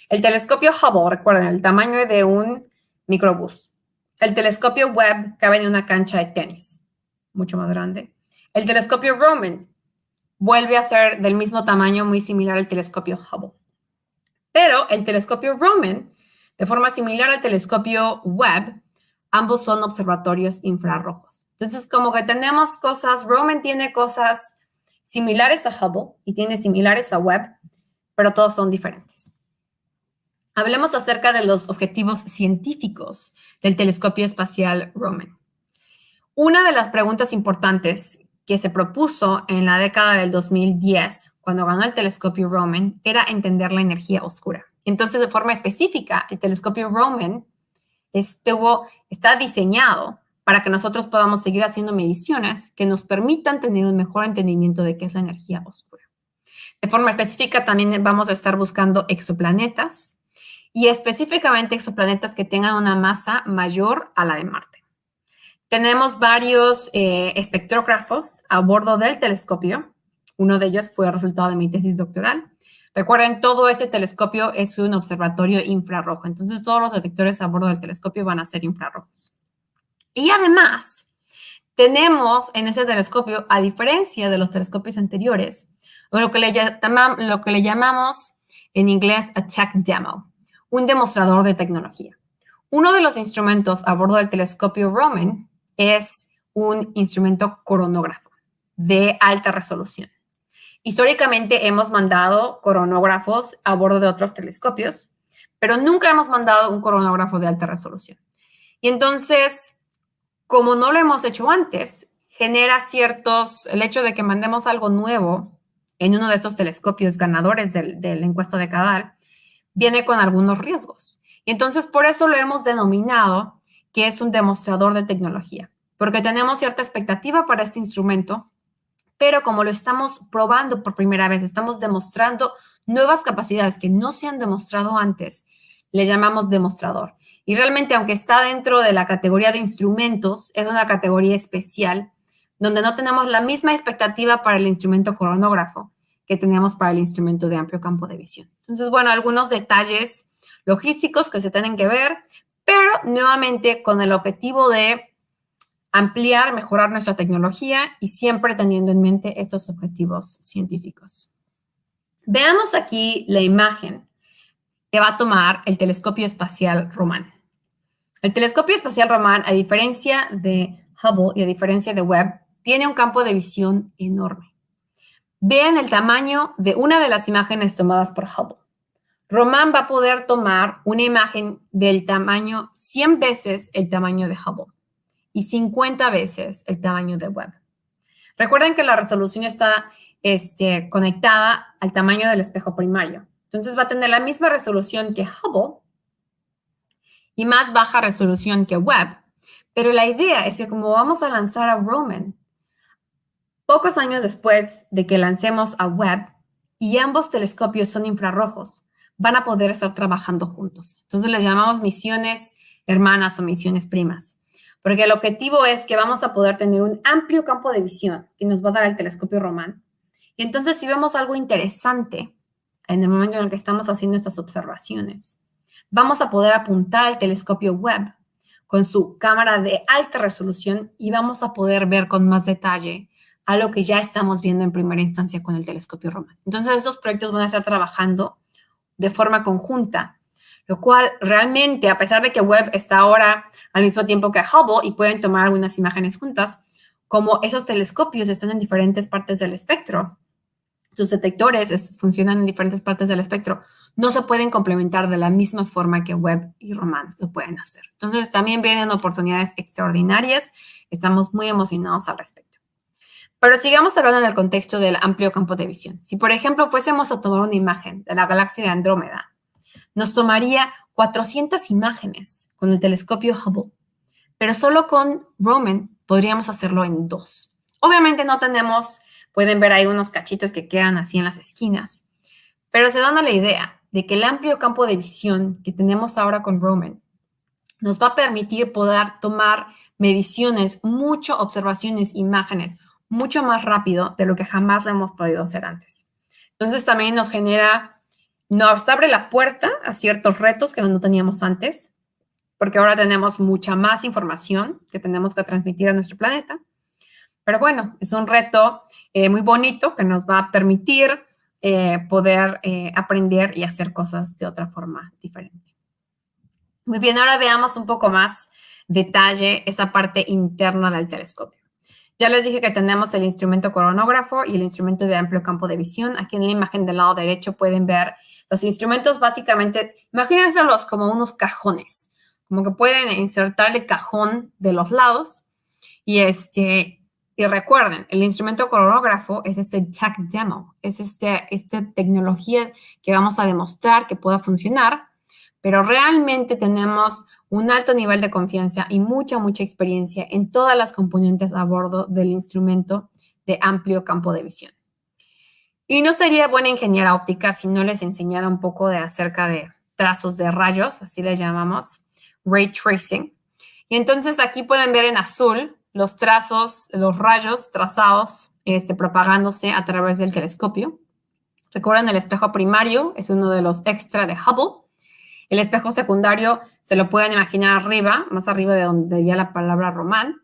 El telescopio Hubble, recuerden, el tamaño de un microbús. El telescopio Webb cabe en una cancha de tenis, mucho más grande. El telescopio Roman vuelve a ser del mismo tamaño, muy similar al telescopio Hubble. Pero el telescopio Roman, de forma similar al telescopio Webb, ambos son observatorios infrarrojos. Entonces, como que tenemos cosas, Roman tiene cosas similares a Hubble y tiene similares a Webb, pero todos son diferentes. Hablemos acerca de los objetivos científicos del telescopio espacial Roman. Una de las preguntas importantes que se propuso en la década del 2010, cuando ganó el telescopio Roman, era entender la energía oscura. Entonces, de forma específica, el telescopio Roman está diseñado para que nosotros podamos seguir haciendo mediciones que nos permitan tener un mejor entendimiento de qué es la energía oscura. De forma específica, también vamos a estar buscando exoplanetas y específicamente exoplanetas que tengan una masa mayor a la de Marte. Tenemos varios espectrógrafos a bordo del telescopio. Uno de ellos fue el resultado de mi tesis doctoral. Recuerden, todo ese telescopio es un observatorio infrarrojo. Entonces, todos los detectores a bordo del telescopio van a ser infrarrojos. Y además, tenemos en ese telescopio, a diferencia de los telescopios anteriores, lo que le llamamos en inglés a tech demo, un demostrador de tecnología. Uno de los instrumentos a bordo del telescopio Roman es un instrumento coronógrafo de alta resolución. Históricamente hemos mandado coronógrafos a bordo de otros telescopios, pero nunca hemos mandado un coronógrafo de alta resolución. Y entonces, como no lo hemos hecho antes, genera el hecho de que mandemos algo nuevo en uno de estos telescopios ganadores de la encuesta de Cadal, viene con algunos riesgos. Y entonces, por eso lo hemos denominado que es un demostrador de tecnología, porque tenemos cierta expectativa para este instrumento, pero como lo estamos probando por primera vez, estamos demostrando nuevas capacidades que no se han demostrado antes, le llamamos demostrador. Y realmente, aunque está dentro de la categoría de instrumentos, es una categoría especial donde no tenemos la misma expectativa para el instrumento coronógrafo que teníamos para el instrumento de amplio campo de visión. Entonces, bueno, algunos detalles logísticos que se tienen que ver, pero nuevamente con el objetivo de ampliar, mejorar nuestra tecnología y siempre teniendo en mente estos objetivos científicos. Veamos aquí la imagen que va a tomar el telescopio espacial Roman. El telescopio espacial Roman, a diferencia de Hubble y a diferencia de Webb, tiene un campo de visión enorme. Vean el tamaño de una de las imágenes tomadas por Hubble. Roman va a poder tomar una imagen del tamaño 100 veces el tamaño de Hubble y 50 veces el tamaño de Webb. Recuerden que la resolución está conectada al tamaño del espejo primario. Entonces va a tener la misma resolución que Hubble y más baja resolución que Webb. Pero la idea es que como vamos a lanzar a Roman, pocos años después de que lancemos a Webb, y ambos telescopios son infrarrojos, van a poder estar trabajando juntos. Entonces les llamamos misiones hermanas o misiones primas. Porque el objetivo es que vamos a poder tener un amplio campo de visión que nos va a dar el telescopio Roman. Y entonces, si vemos algo interesante en el momento en el que estamos haciendo estas observaciones, vamos a poder apuntar al telescopio Webb con su cámara de alta resolución y vamos a poder ver con más detalle a lo que ya estamos viendo en primera instancia con el telescopio Roman. Entonces, estos proyectos van a estar trabajando de forma conjunta, lo cual realmente, a pesar de que Webb está ahora al mismo tiempo que Hubble y pueden tomar algunas imágenes juntas, como esos telescopios están en diferentes partes del espectro, sus detectores funcionan en diferentes partes del espectro, no se pueden complementar de la misma forma que Webb y Roman lo pueden hacer. Entonces, también vienen oportunidades extraordinarias. Estamos muy emocionados al respecto. Pero sigamos hablando en el contexto del amplio campo de visión. Si, por ejemplo, fuésemos a tomar una imagen de la galaxia de Andrómeda, nos tomaría 400 imágenes con el telescopio Hubble, pero solo con Roman podríamos hacerlo en 2. Obviamente no tenemos, pueden ver ahí unos cachitos que quedan así en las esquinas, pero se dan a la idea de que el amplio campo de visión que tenemos ahora con Roman nos va a permitir poder tomar mediciones, observaciones, imágenes, mucho más rápido de lo que jamás lo hemos podido hacer antes. Entonces también nos abre la puerta a ciertos retos que no teníamos antes, porque ahora tenemos mucha más información que tenemos que transmitir a nuestro planeta. Pero bueno, es un reto muy bonito que nos va a permitir poder aprender y hacer cosas de otra forma diferente. Muy bien, ahora veamos un poco más detalle esa parte interna del telescopio. Ya les dije que tenemos el instrumento coronógrafo y el instrumento de amplio campo de visión. Aquí en la imagen del lado derecho pueden ver los instrumentos básicamente, imagínenselos como unos cajones, como que pueden insertar el cajón de los lados y Y recuerden, el instrumento cronógrafo es este tech demo, es esta tecnología que vamos a demostrar que pueda funcionar, pero realmente tenemos un alto nivel de confianza y mucha experiencia en todas las componentes a bordo del instrumento de amplio campo de visión. Y no sería buena ingeniera óptica si no les enseñara un poco acerca de trazos de rayos, así les llamamos, ray tracing. Y entonces aquí pueden ver en azul los trazos, los rayos trazados propagándose a través del telescopio. Recuerden, el espejo primario es uno de los extra de Hubble. El espejo secundario se lo pueden imaginar arriba, más arriba de donde diría la palabra Roman.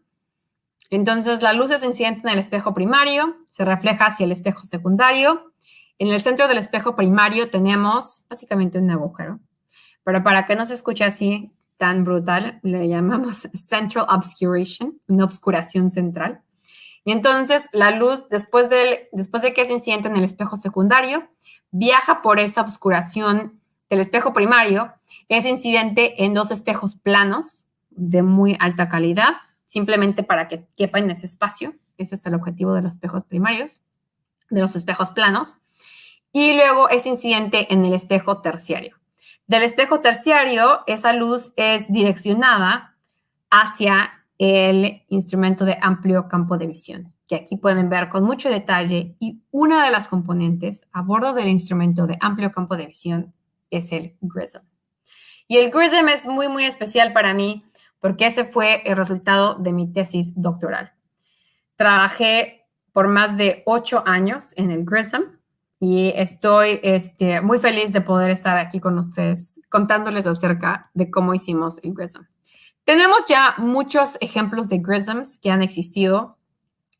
Entonces, la luz es incidente en el espejo primario, se refleja hacia el espejo secundario. En el centro del espejo primario tenemos básicamente un agujero. Pero para que no se escuche así tan brutal, le llamamos central obscuration, una obscuración central. Y entonces, la luz, después de que es incidente en el espejo secundario, viaja por esa obscuración del espejo primario, es incidente en dos espejos planos de muy alta calidad, simplemente para que quepa en ese espacio. Ese es el objetivo de los espejos primarios, de los espejos planos. Y luego es incidente en el espejo terciario. Del espejo terciario, esa luz es direccionada hacia el instrumento de amplio campo de visión, que aquí pueden ver con mucho detalle, y una de las componentes a bordo del instrumento de amplio campo de visión es el GRISM. Y el GRISM es muy especial para mí porque ese fue el resultado de mi tesis doctoral. Trabajé por más de 8 años en el GRISM y estoy muy feliz de poder estar aquí con ustedes contándoles acerca de cómo hicimos el GRISM. Tenemos ya muchos ejemplos de GRISMs que han existido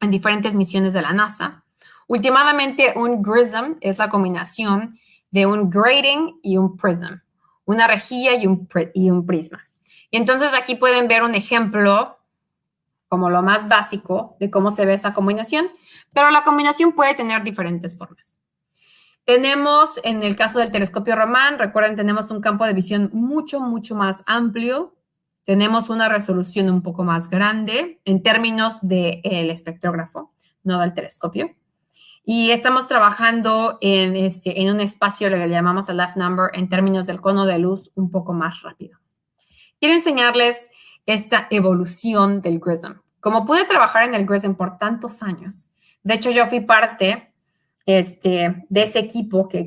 en diferentes misiones de la NASA. Últimamente, un GRISM es la combinación de un grating y un prism, una rejilla y un prisma. Y entonces aquí pueden ver un ejemplo como lo más básico de cómo se ve esa combinación, pero la combinación puede tener diferentes formas. Tenemos, en el caso del telescopio Raman, recuerden, tenemos un campo de visión mucho más amplio. Tenemos una resolución un poco más grande en términos del espectrógrafo, no del telescopio. Y estamos trabajando en un espacio que le llamamos el F-number en términos del cono de luz un poco más rápido. Quiero enseñarles esta evolución del GRISM. Como pude trabajar en el GRISM por tantos años, de hecho yo fui parte de ese equipo que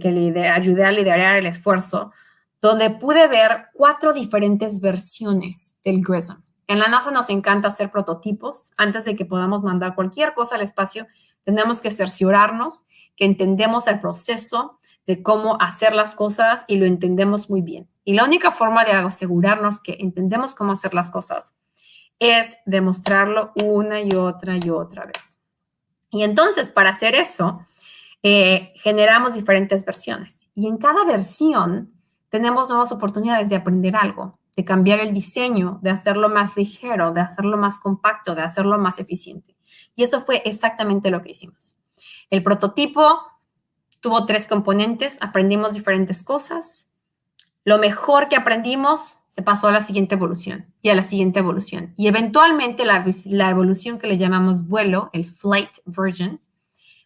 ayudé a liderar el esfuerzo, donde pude ver 4 diferentes versiones del GRISM. En la NASA nos encanta hacer prototipos. Antes de que podamos mandar cualquier cosa al espacio, tenemos que cerciorarnos que entendemos el proceso de cómo hacer las cosas y lo entendemos muy bien. Y la única forma de asegurarnos que entendemos cómo hacer las cosas es demostrarlo una y otra vez. Y entonces, para hacer eso, generamos diferentes versiones. Y en cada versión tenemos nuevas oportunidades de aprender algo, de cambiar el diseño, de hacerlo más ligero, de hacerlo más compacto, de hacerlo más eficiente. Y eso fue exactamente lo que hicimos. El prototipo tuvo 3 componentes, aprendimos diferentes cosas. Lo mejor que aprendimos se pasó a la siguiente evolución y a la siguiente evolución. Y eventualmente la evolución que le llamamos vuelo, el flight version,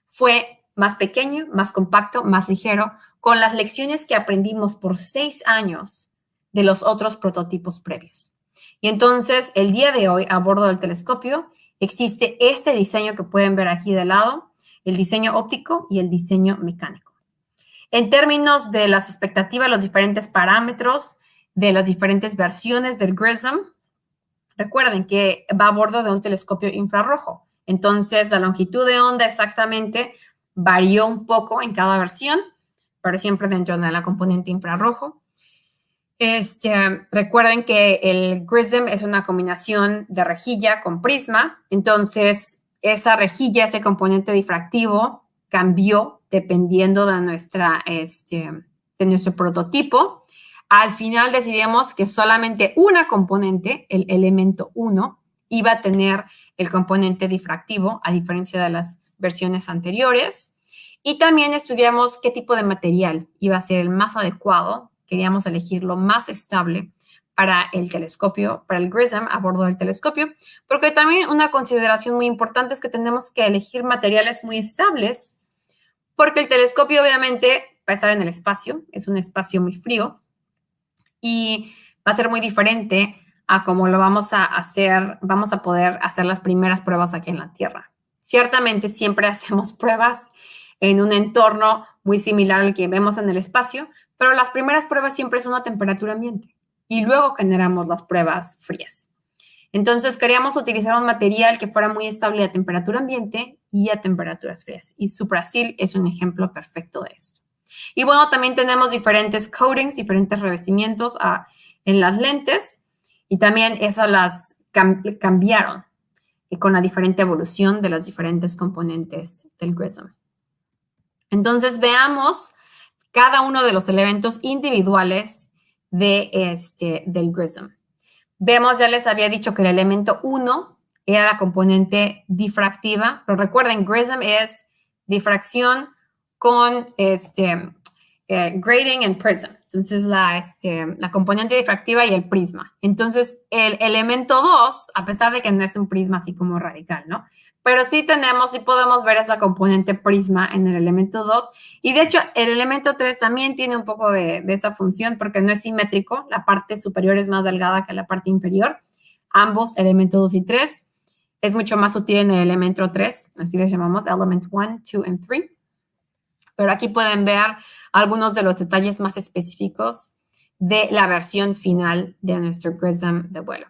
fue más pequeño, más compacto, más ligero, con las lecciones que aprendimos por 6 años de los otros prototipos previos. Y entonces, el día de hoy, a bordo del telescopio, existe este diseño que pueden ver aquí de lado, el diseño óptico y el diseño mecánico. En términos de las expectativas, los diferentes parámetros de las diferentes versiones del GRISM, recuerden que va a bordo de un telescopio infrarrojo. Entonces, la longitud de onda exactamente varió un poco en cada versión, pero siempre dentro de la componente infrarrojo. Recuerden que el GRISM es una combinación de rejilla con prisma. Entonces, esa rejilla, ese componente difractivo, cambió dependiendo de nuestro prototipo. Al final decidimos que solamente una componente, el elemento 1, iba a tener el componente difractivo, a diferencia de las versiones anteriores. Y también estudiamos qué tipo de material iba a ser el más adecuado. Queríamos elegir lo más estable para el telescopio, para el GRISM a bordo del telescopio, porque también una consideración muy importante es que tenemos que elegir materiales muy estables, porque el telescopio obviamente va a estar en el espacio, es un espacio muy frío, y va a ser muy diferente a cómo lo vamos a hacer, vamos a poder hacer las primeras pruebas aquí en la Tierra. Ciertamente siempre hacemos pruebas en un entorno muy similar al que vemos en el espacio, pero las primeras pruebas siempre son a temperatura ambiente y luego generamos las pruebas frías. Entonces queríamos utilizar un material que fuera muy estable a temperatura ambiente y a temperaturas frías. Y Suprasil es un ejemplo perfecto de esto. Y bueno, también tenemos diferentes coatings, diferentes revestimientos en las lentes y también esas las cambiaron con la diferente evolución de las diferentes componentes del GRISM. Entonces veamos cada uno de los elementos individuales del GRISM. Vemos, ya les había dicho que el elemento 1 era la componente difractiva, pero recuerden, GRISM es difracción con grating and prism. Entonces, la componente difractiva y el prisma. Entonces, el elemento 2, a pesar de que no es un prisma así como radical, ¿no? Pero sí podemos ver esa componente prisma en el elemento 2. Y de hecho, el elemento 3 también tiene un poco de esa función porque no es simétrico. La parte superior es más delgada que la parte inferior. Ambos, elementos 2 y 3, es mucho más útil en el elemento 3. Así les llamamos element 1, 2 y 3. Pero aquí pueden ver algunos de los detalles más específicos de la versión final de nuestro GRISM de vuelo.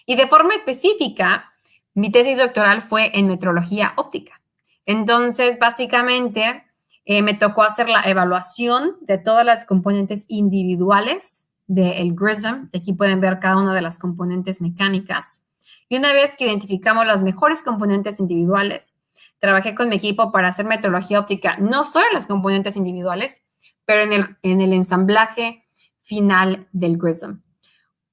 Y de forma específica, mi tesis doctoral fue en metrología óptica. Entonces, básicamente, me tocó hacer la evaluación de todas las componentes individuales del GRISM. Aquí pueden ver cada una de las componentes mecánicas. Y una vez que identificamos las mejores componentes individuales, trabajé con mi equipo para hacer metrología óptica, no solo en las componentes individuales, pero en el ensamblaje final del GRISM.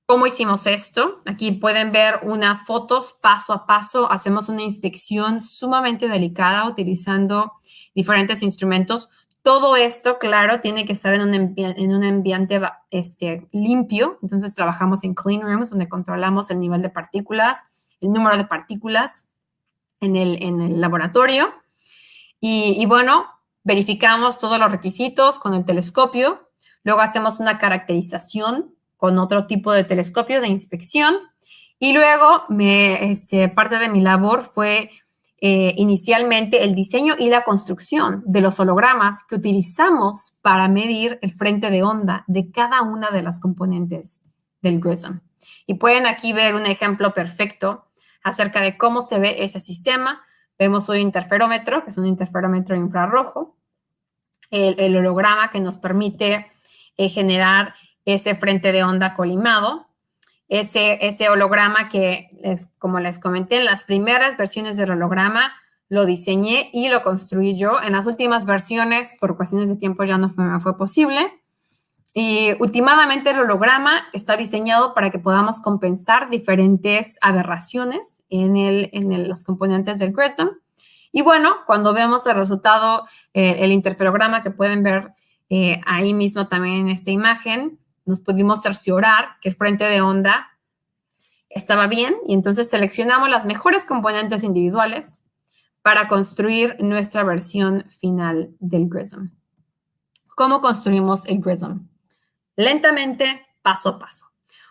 ¿Cómo hicimos esto? Aquí pueden ver unas fotos paso a paso. Hacemos una inspección sumamente delicada utilizando diferentes instrumentos. Todo esto, claro, tiene que estar en un ambiente limpio. Entonces, trabajamos en clean rooms, donde controlamos el nivel de partículas, el número de partículas en el laboratorio. Y bueno, verificamos todos los requisitos con el telescopio. Luego hacemos una caracterización con otro tipo de telescopio de inspección. Y luego, parte de mi labor fue inicialmente el diseño y la construcción de los hologramas que utilizamos para medir el frente de onda de cada una de las componentes del GRISM. Y pueden aquí ver un ejemplo perfecto acerca de cómo se ve ese sistema. Vemos un interferómetro, que es un interferómetro infrarrojo, el holograma que nos permite generar ese frente de onda colimado, ese holograma que, como les comenté, en las primeras versiones del holograma lo diseñé y lo construí yo. En las últimas versiones, por cuestiones de tiempo, ya no me fue posible. Y últimamente el holograma está diseñado para que podamos compensar diferentes aberraciones en los componentes del GRISM. Y bueno, cuando vemos el resultado, el interferograma que pueden ver ahí mismo también en esta imagen, nos pudimos cerciorar que el frente de onda estaba bien y entonces seleccionamos las mejores componentes individuales para construir nuestra versión final del GRISM. ¿Cómo construimos el GRISM? Lentamente, paso a paso.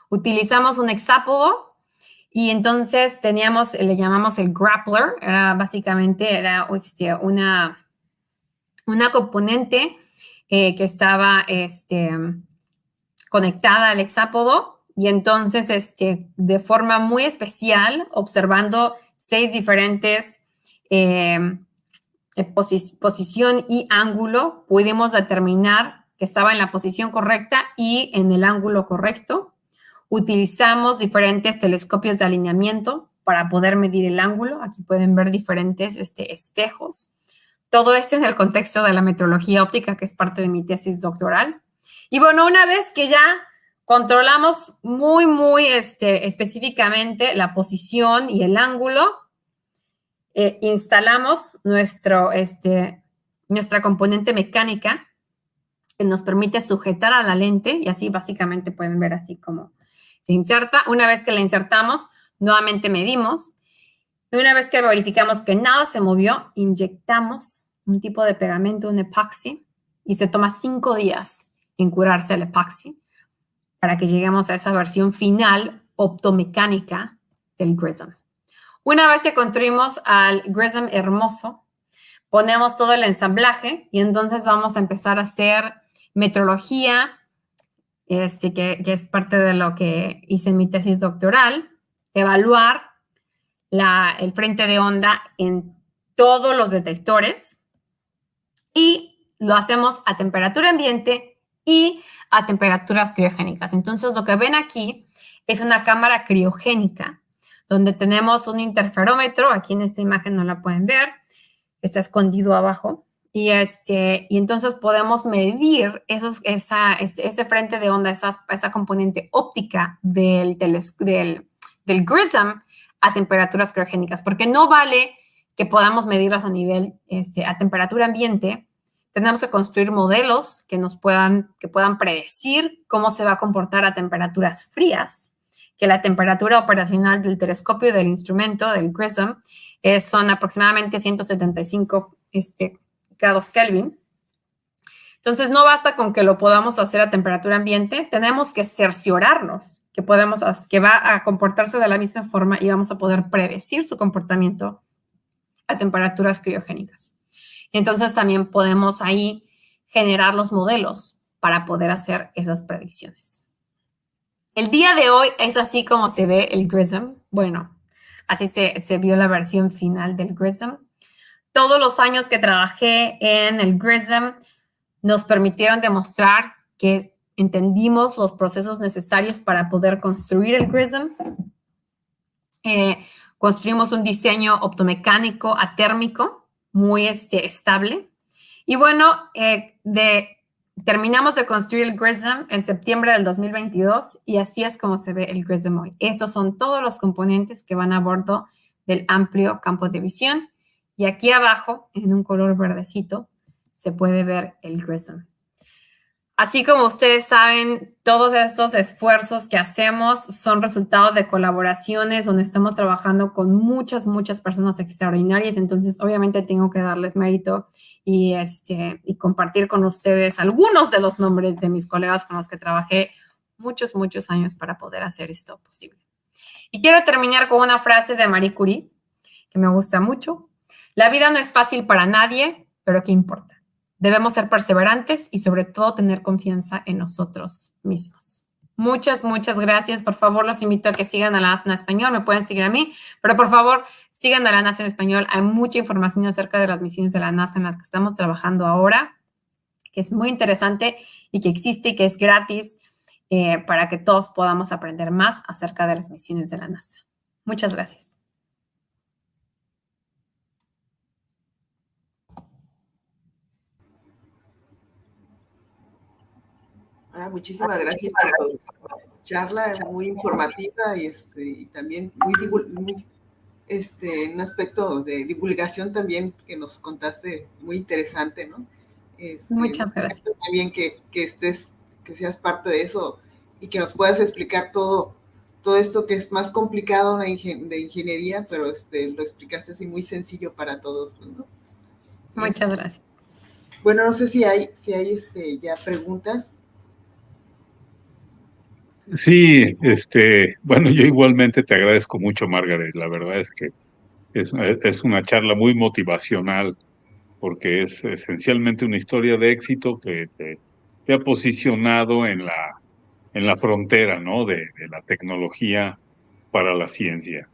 Utilizamos un hexápodo y entonces le llamamos el grappler. Era una componente que estaba conectada al hexápodo y entonces de forma muy especial, observando 6 diferentes posición y ángulo, pudimos determinar que estaba en la posición correcta y en el ángulo correcto. Utilizamos diferentes telescopios de alineamiento para poder medir el ángulo. Aquí pueden ver diferentes espejos. Todo esto en el contexto de la metrología óptica, que es parte de mi tesis doctoral. Y bueno, una vez que ya controlamos muy específicamente la posición y el ángulo, instalamos nuestra componente mecánica que nos permite sujetar a la lente y así básicamente pueden ver así como Se inserta. Una vez que la insertamos, nuevamente medimos. Y una vez que verificamos que nada se movió, inyectamos un tipo de pegamento, un epoxi, y se toma 5 días en curarse el epoxi para que lleguemos a esa versión final optomecánica del Grism. Una vez que construimos al Grism hermoso, ponemos todo el ensamblaje y entonces vamos a empezar a hacer metrología, que es parte de lo que hice en mi tesis doctoral, evaluar el frente de onda en todos los detectores y lo hacemos a temperatura ambiente y a temperaturas criogénicas. Entonces, lo que ven aquí es una cámara criogénica donde tenemos un interferómetro. Aquí en esta imagen no la pueden ver, está escondido abajo. Y entonces podemos medir ese frente de onda, esa componente óptica del Grism a temperaturas criogénicas, porque no vale que podamos medirlas a nivel, a temperatura ambiente. Tenemos que construir modelos que puedan predecir cómo se va a comportar a temperaturas frías, que la temperatura operacional del telescopio y del instrumento, del Grism, son aproximadamente 175 grados Kelvin. Entonces, no basta con que lo podamos hacer a temperatura ambiente, tenemos que cerciorarnos que va a comportarse de la misma forma y vamos a poder predecir su comportamiento a temperaturas criogénicas. Entonces, también podemos ahí generar los modelos para poder hacer esas predicciones. El día de hoy es así como se ve el Grism. Bueno, así se vio la versión final del Grism. Todos los años que trabajé en el Grism nos permitieron demostrar que entendimos los procesos necesarios para poder construir el Grism. Construimos un diseño optomecánico atérmico muy estable. Y bueno, terminamos de construir el Grism en septiembre del 2022 y así es como se ve el Grism hoy. Estos son todos los componentes que van a bordo del amplio campo de visión. Y aquí abajo, en un color verdecito, se puede ver el Grism. Así como ustedes saben, todos estos esfuerzos que hacemos son resultado de colaboraciones donde estamos trabajando con muchas personas extraordinarias. Entonces, obviamente, tengo que darles mérito y compartir con ustedes algunos de los nombres de mis colegas con los que trabajé muchos años para poder hacer esto posible. Y quiero terminar con una frase de Marie Curie que me gusta mucho. La vida no es fácil para nadie, pero ¿qué importa? Debemos ser perseverantes y sobre todo tener confianza en nosotros mismos. Muchas gracias. Por favor, los invito a que sigan a la NASA en español. Me pueden seguir a mí, pero por favor, sigan a la NASA en español. Hay mucha información acerca de las misiones de la NASA en las que estamos trabajando ahora, que es muy interesante y que existe y que es gratis para que todos podamos aprender más acerca de las misiones de la NASA. Muchas gracias. Muchísimas gracias por tu charla, muy informativa y también muy un aspecto de divulgación también que nos contaste muy interesante, ¿no? Muchas gracias. También que seas parte de eso y que nos puedas explicar todo esto que es más complicado de ingeniería, pero lo explicaste así muy sencillo para todos, ¿no? Muchas gracias. Bueno, no sé si hay ya preguntas. Sí, bueno, yo igualmente te agradezco mucho, Margaret. La verdad es que es una charla muy motivacional porque es esencialmente una historia de éxito que te ha posicionado en la frontera, ¿no? de la tecnología para la ciencia.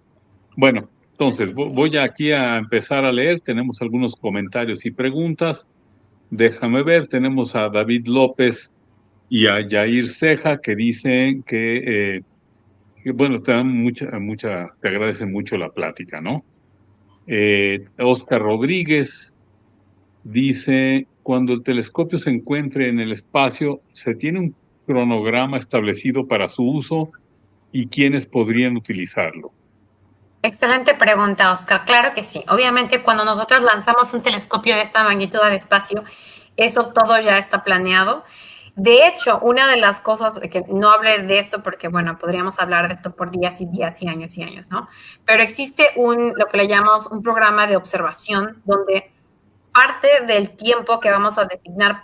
Bueno, entonces voy aquí a empezar a leer. Tenemos algunos comentarios y preguntas. Déjame ver, tenemos a David López y a Yair Ceja que dicen que bueno, te agradecen mucho la plática, ¿no? Oscar Rodríguez dice, cuando el telescopio se encuentre en el espacio, ¿se tiene un cronograma establecido para su uso y quiénes podrían utilizarlo? Excelente pregunta, Oscar. Claro que sí. Obviamente, cuando nosotros lanzamos un telescopio de esta magnitud al espacio, eso todo ya está planeado. De hecho, una de las cosas que no hablé de esto porque, bueno, podríamos hablar de esto por días y días y años, ¿no? Pero existe lo que le llamamos un programa de observación donde parte del tiempo que vamos a designar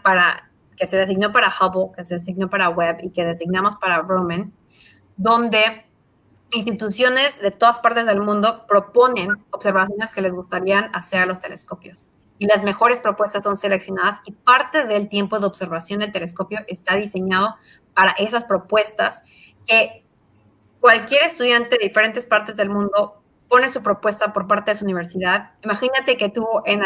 que se designó para Hubble, que se designó para Webb y que designamos para Roman, donde instituciones de todas partes del mundo proponen observaciones que les gustaría hacer a los telescopios. Y las mejores propuestas son seleccionadas y parte del tiempo de observación del telescopio está diseñado para esas propuestas que cualquier estudiante de diferentes partes del mundo pone su propuesta por parte de su universidad. Imagínate que tú en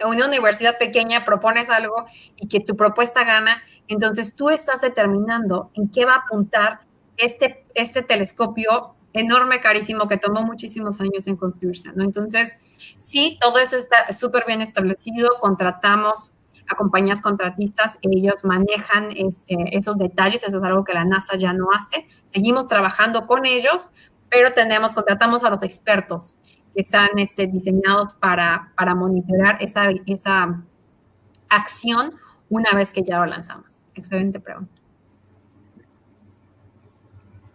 una universidad pequeña propones algo y que tu propuesta gana, entonces tú estás determinando en qué va a apuntar este telescopio enorme, carísimo, que tomó muchísimos años en construirse, ¿no? Entonces, sí, todo eso está súper bien establecido, contratamos a compañías contratistas, ellos manejan esos detalles, eso es algo que la NASA ya no hace, seguimos trabajando con ellos, pero contratamos a los expertos que están diseñados para monitorear esa acción una vez que ya lo lanzamos. Excelente pregunta.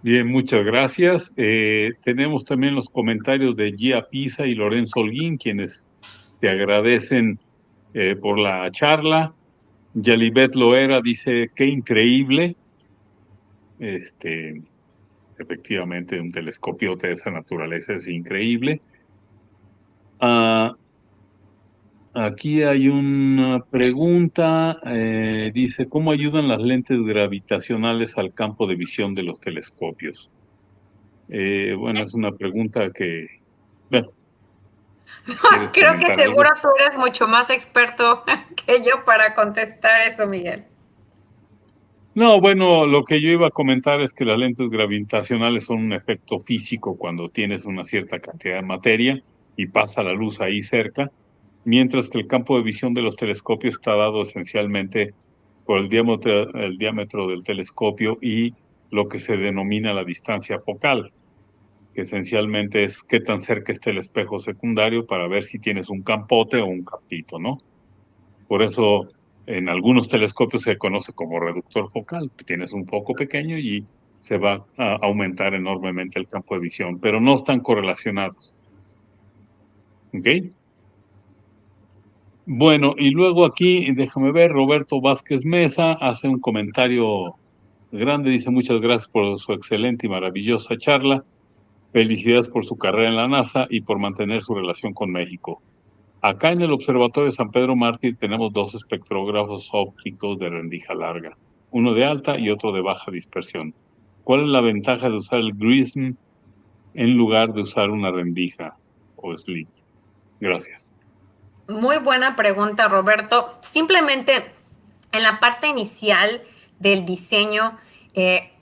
Bien, muchas gracias. Tenemos también los comentarios de Gia Pisa y Lorenzo Holguín, quienes te agradecen por la charla. Yalibet Loera dice, qué increíble. Efectivamente, un telescopio de esa naturaleza es increíble. Aquí hay una pregunta, dice, ¿cómo ayudan las lentes gravitacionales al campo de visión de los telescopios? Bueno, es una pregunta que, bueno, creo que seguro tú eres mucho más experto que yo para contestar eso, Miguel. No, bueno, lo que yo iba a comentar es que las lentes gravitacionales son un efecto físico cuando tienes una cierta cantidad de materia y pasa la luz ahí cerca, mientras que el campo de visión de los telescopios está dado esencialmente por el diámetro del telescopio y lo que se denomina la distancia focal, que esencialmente es qué tan cerca está el espejo secundario para ver si tienes un campote o un campito, ¿no? Por eso en algunos telescopios se conoce como reductor focal. Tienes un foco pequeño y se va a aumentar enormemente el campo de visión, pero no están correlacionados. ¿Ok? Bueno, y luego aquí, déjame ver, Roberto Vázquez Mesa hace un comentario grande, dice muchas gracias por su excelente y maravillosa charla. Felicidades por su carrera en la NASA y por mantener su relación con México. Acá en el Observatorio de San Pedro Mártir tenemos 2 espectrógrafos ópticos de rendija larga, uno de alta y otro de baja dispersión. ¿Cuál es la ventaja de usar el GRISM en lugar de usar una rendija o slit? Gracias. Muy buena pregunta, Roberto. Simplemente en la parte inicial del diseño,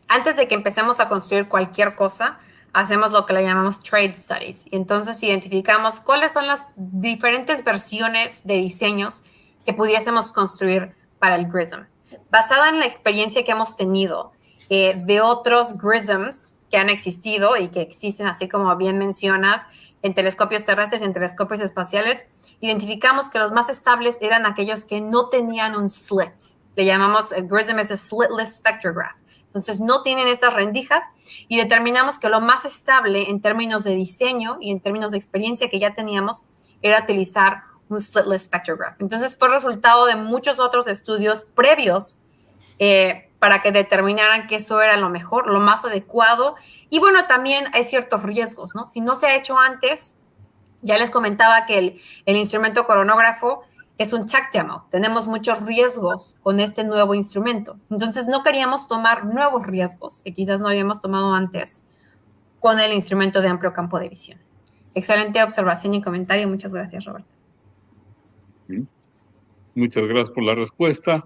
antes de que empecemos a construir cualquier cosa, hacemos lo que le llamamos trade studies. Y entonces identificamos cuáles son las diferentes versiones de diseños que pudiésemos construir para el GRISM. Basada en la experiencia que hemos tenido de otros GRISMs que han existido y que existen, así como bien mencionas, en telescopios terrestres y en telescopios espaciales, identificamos que los más estables eran aquellos que no tenían un slit. Le llamamos, el GRISM es a slitless spectrograph. Entonces, no tienen esas rendijas y determinamos que lo más estable en términos de diseño y en términos de experiencia que ya teníamos era utilizar un slitless spectrograph. Entonces, fue resultado de muchos otros estudios previos para que determinaran que eso era lo mejor, lo más adecuado. Y bueno, también hay ciertos riesgos, ¿no? Si no se ha hecho antes, ya les comentaba que el instrumento coronógrafo es un tech demo. Tenemos muchos riesgos con este nuevo instrumento. Entonces, no queríamos tomar nuevos riesgos que quizás no habíamos tomado antes con el instrumento de amplio campo de visión. Excelente observación y comentario. Muchas gracias, Roberto. Muchas gracias por la respuesta.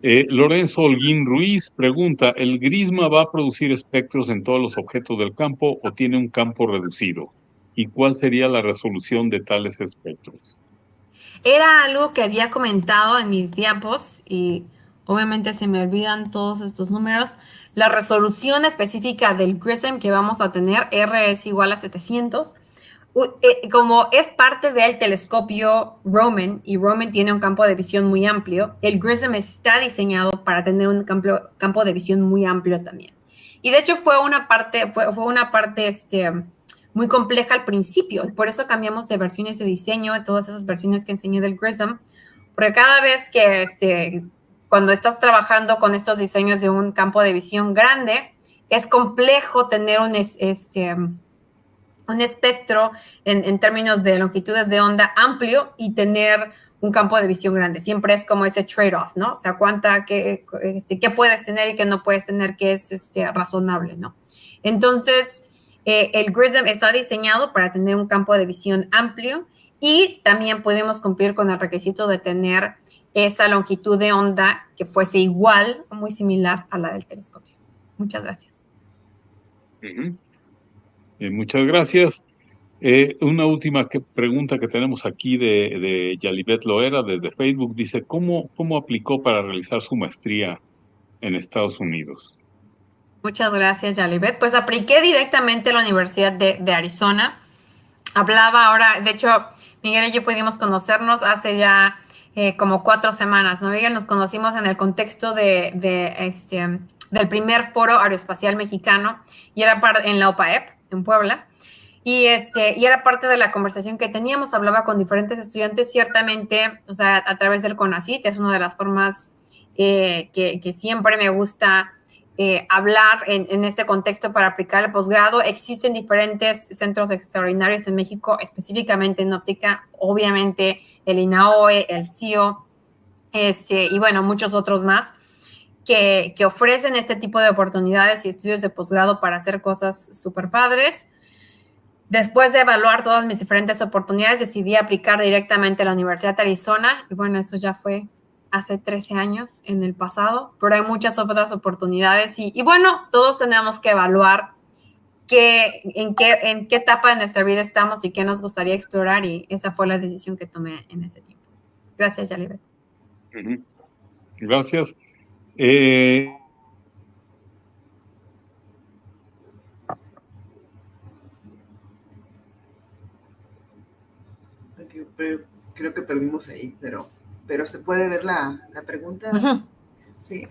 Lorenzo Holguín Ruiz pregunta, ¿el GRISM va a producir espectros en todos los objetos del campo o tiene un campo reducido? ¿Y cuál sería la resolución de tales espectros? Era algo que había comentado en mis diapos y obviamente se me olvidan todos estos números. La resolución específica del GRISM que vamos a tener, R es igual a 700. como es parte del telescopio Roman, y Roman tiene un campo de visión muy amplio, el GRISM está diseñado para tener un campo de visión muy amplio también. Y de hecho fue una parte muy compleja al principio, y por eso cambiamos de versiones de diseño, de todas esas versiones que enseñé del GRISM, porque cada vez que cuando estás trabajando con estos diseños de un campo de visión grande, es complejo tener un espectro en términos de longitudes de onda amplio y tener un campo de visión grande. Siempre es como ese trade-off, ¿no? O sea, qué puedes tener y qué no puedes tener, que es razonable, ¿no? Entonces, el GRISM está diseñado para tener un campo de visión amplio, y también podemos cumplir con el requisito de tener esa longitud de onda que fuese igual o muy similar a la del telescopio. Muchas gracias. Muchas gracias. Una última pregunta que tenemos aquí de Yalibet Loera desde Facebook. Dice, ¿cómo aplicó para realizar su maestría en Estados Unidos? Muchas gracias, Yalibet. Pues apliqué directamente a la Universidad de Arizona. Hablaba ahora, de hecho, Miguel y yo pudimos conocernos hace ya como 4 semanas, ¿no? Miguel, nos conocimos en el contexto del primer foro aeroespacial mexicano, y era en la OPAEP, en Puebla. Y era parte de la conversación que teníamos. Hablaba con diferentes estudiantes, ciertamente, o sea, a través del CONACYT, es una de las formas que siempre me gusta hablar en este contexto para aplicar el posgrado. Existen diferentes centros extraordinarios en México, específicamente en óptica, obviamente el INAOE, el CIO, y bueno, muchos otros más, que ofrecen este tipo de oportunidades y estudios de posgrado para hacer cosas súper padres. Después de evaluar todas mis diferentes oportunidades, decidí aplicar directamente a la Universidad de Arizona, y bueno, eso ya fue hace 13 años en el pasado, pero hay muchas otras oportunidades, y bueno, todos tenemos que evaluar en qué etapa de nuestra vida estamos y qué nos gustaría explorar, y esa fue la decisión que tomé en ese tiempo. Gracias, Yalibet. Gracias. Creo que perdimos ahí, pero ¿se puede ver la pregunta? Sí.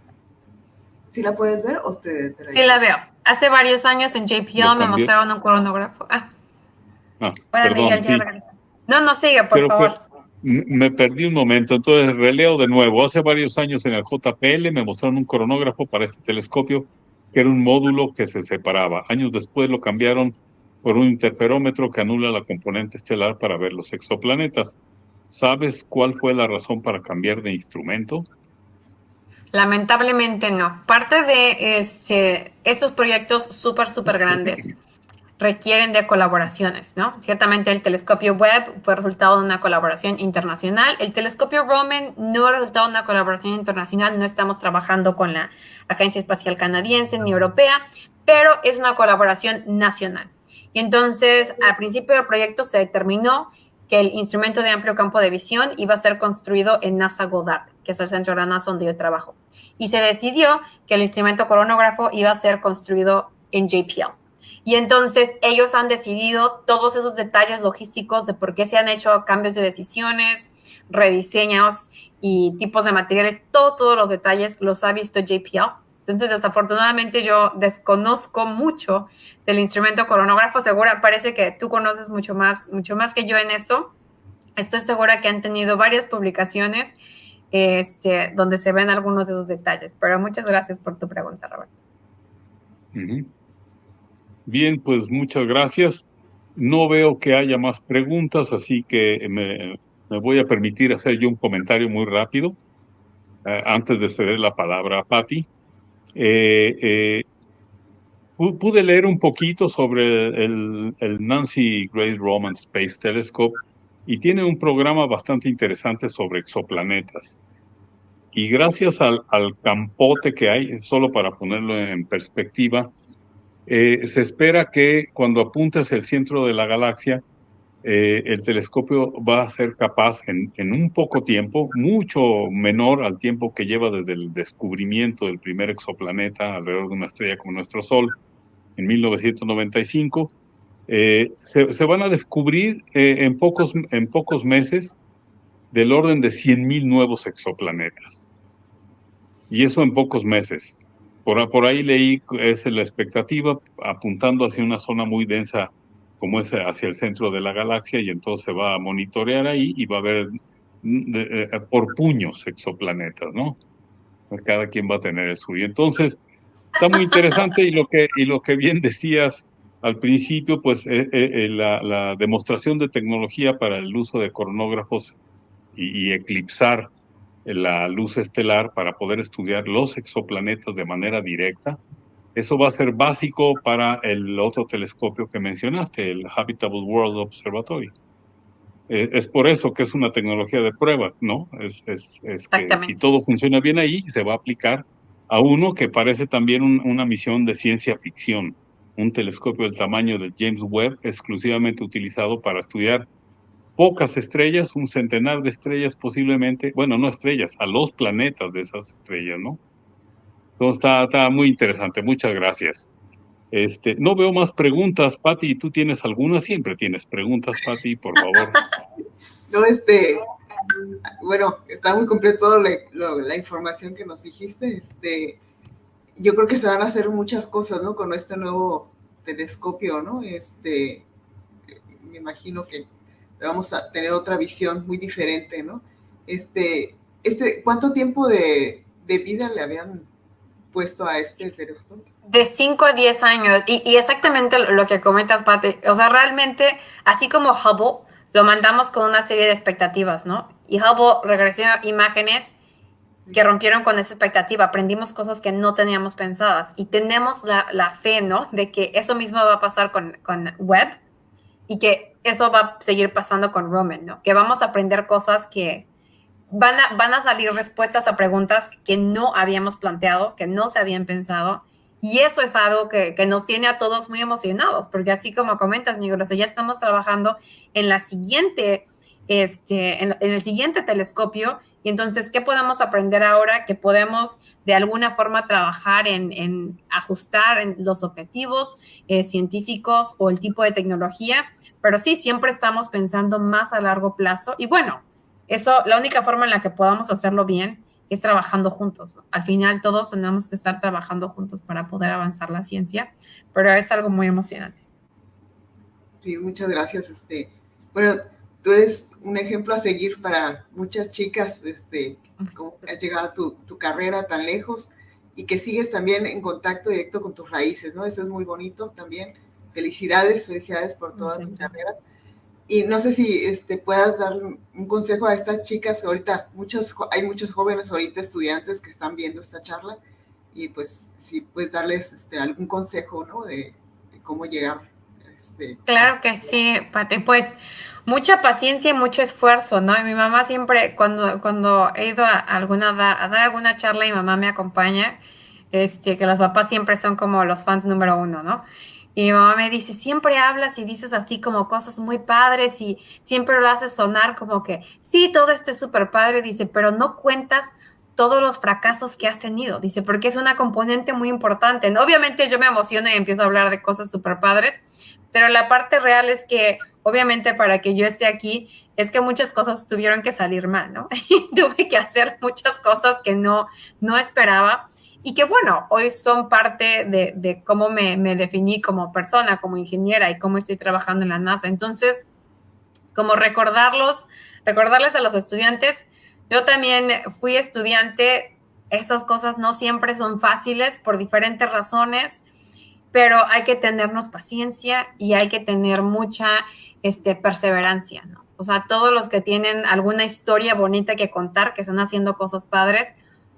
¿Sí la puedes ver o te Sí la veo. Hace varios años en JPL me mostraron un cronógrafo. Perdón, Miguel, sí. No, sigue, por favor. Me perdí un momento, entonces releo de nuevo. Hace varios años en el JPL me mostraron un cronógrafo para este telescopio, que era un módulo que se separaba. Años después lo cambiaron por un interferómetro que anula la componente estelar para ver los exoplanetas. ¿Sabes cuál fue la razón para cambiar de instrumento? Lamentablemente no. Parte de estos proyectos súper grandes requieren de colaboraciones, ¿no? Ciertamente el telescopio Webb fue resultado de una colaboración internacional. El telescopio Roman no es resultado de una colaboración internacional. No estamos trabajando con la Agencia Espacial Canadiense ni europea, pero es una colaboración nacional. Y entonces, al principio del proyecto se determinó que el instrumento de amplio campo de visión iba a ser construido en NASA Goddard, que es el centro de la NASA donde yo trabajo. Y se decidió que el instrumento coronógrafo iba a ser construido en JPL. Y entonces ellos han decidido todos esos detalles logísticos de por qué se han hecho cambios de decisiones, rediseños y tipos de materiales. Todos los detalles los ha visto JPL. Entonces, desafortunadamente, yo desconozco mucho del instrumento coronógrafo. Parece que tú conoces mucho más que yo en eso. Estoy segura que han tenido varias publicaciones donde se ven algunos de esos detalles. Pero muchas gracias por tu pregunta, Roberto. Bien, pues muchas gracias. No veo que haya más preguntas, así que me voy a permitir hacer yo un comentario muy rápido antes de ceder la palabra a Patty. Pude leer un poquito sobre el Nancy Grace Roman Space Telescope, y tiene un programa bastante interesante sobre exoplanetas. Y gracias al campote que hay, solo para ponerlo en perspectiva, se espera que cuando apuntes el centro de la galaxia, el telescopio va a ser capaz en un poco tiempo, mucho menor al tiempo que lleva desde el descubrimiento del primer exoplaneta alrededor de una estrella como nuestro Sol en 1995, se van a descubrir en pocos meses del orden de 100,000 nuevos exoplanetas. Y eso en pocos meses. Por ahí leí, es la expectativa, apuntando hacia una zona muy densa como es hacia el centro de la galaxia, y entonces se va a monitorear ahí y va a haber por puños exoplanetas, ¿no? Cada quien va a tener el suyo. Entonces, está muy interesante, y lo que bien decías al principio, pues la demostración de tecnología para el uso de coronógrafos y eclipsar la luz estelar para poder estudiar los exoplanetas de manera directa. Eso va a ser básico para el otro telescopio que mencionaste, el Habitable World Observatory. Es por eso que es una tecnología de prueba, ¿no? Es que si todo funciona bien ahí, se va a aplicar a uno que parece también una misión de ciencia ficción, un telescopio del tamaño del James Webb, exclusivamente utilizado para estudiar pocas estrellas, un centenar de estrellas posiblemente, bueno, no estrellas, a los planetas de esas estrellas, ¿no? Entonces está muy interesante, muchas gracias. No veo más preguntas, Pati. ¿Tú tienes alguna? Siempre tienes preguntas, Pati, por favor. No, bueno, está muy completo la información que nos dijiste. Yo creo que se van a hacer muchas cosas, ¿no? Con este nuevo telescopio, ¿no? Me imagino que vamos a tener otra visión muy diferente, ¿no? ¿Cuánto tiempo de vida le habían puesto a este telescopio? De 5 a 10 años. Y exactamente lo que comentas, Pati. O sea, realmente, así como Hubble, lo mandamos con una serie de expectativas, ¿no? Y Hubble regresó imágenes que rompieron con esa expectativa. Aprendimos cosas que no teníamos pensadas. Y tenemos la fe, ¿no? De que eso mismo va a pasar con Webb, y que eso va a seguir pasando con Roman, ¿no? Que vamos a aprender cosas que van a salir respuestas a preguntas que no habíamos planteado, que no se habían pensado. Y eso es algo que nos tiene a todos muy emocionados, porque así como comentas, Miguel, o sea, ya estamos trabajando en la siguiente, en el siguiente telescopio. Y entonces, ¿qué podemos aprender ahora? Que podemos de alguna forma trabajar en ajustar en los objetivos científicos o el tipo de tecnología. Pero sí, siempre estamos pensando más a largo plazo. Y bueno, eso, la única forma en la que podamos hacerlo bien es trabajando juntos, ¿no? Al final todos tenemos que estar trabajando juntos para poder avanzar la ciencia, pero es algo muy emocionante. Sí, muchas gracias. Bueno, tú eres un ejemplo a seguir para muchas chicas, cómo has llegado a tu carrera tan lejos y que sigues también en contacto directo con tus raíces, ¿no? Eso es muy bonito también. Felicidades por toda tu carrera. Y no sé si puedas dar un consejo a estas chicas. Ahorita hay muchos jóvenes ahorita estudiantes que están viendo esta charla, y pues si puedes darles algún consejo, ¿no? De cómo llegar. Claro que sí, Pati. Pues mucha paciencia y mucho esfuerzo, ¿no? Y mi mamá siempre, cuando he ido a dar alguna charla, mi mamá me acompaña, que los papás siempre son como los fans número uno, ¿no? Y mi mamá me dice, siempre hablas y dices así como cosas muy padres y siempre lo haces sonar como que, sí, todo esto es súper padre, dice, pero no cuentas todos los fracasos que has tenido, dice, porque es una componente muy importante, ¿no? Obviamente yo me emociono y empiezo a hablar de cosas súper padres, pero la parte real es que, obviamente, para que yo esté aquí, es que muchas cosas tuvieron que salir mal, ¿no? Y tuve que hacer muchas cosas que no esperaba, y que, bueno, hoy son parte de cómo me definí como persona, como ingeniera, y cómo estoy trabajando en la NASA. Entonces, como recordarles a los estudiantes, yo también fui estudiante, esas cosas no siempre son fáciles por diferentes razones, pero hay que tenernos paciencia y hay que tener mucha perseverancia, ¿no? O sea, todos los que tienen alguna historia bonita que contar, que están haciendo cosas padres,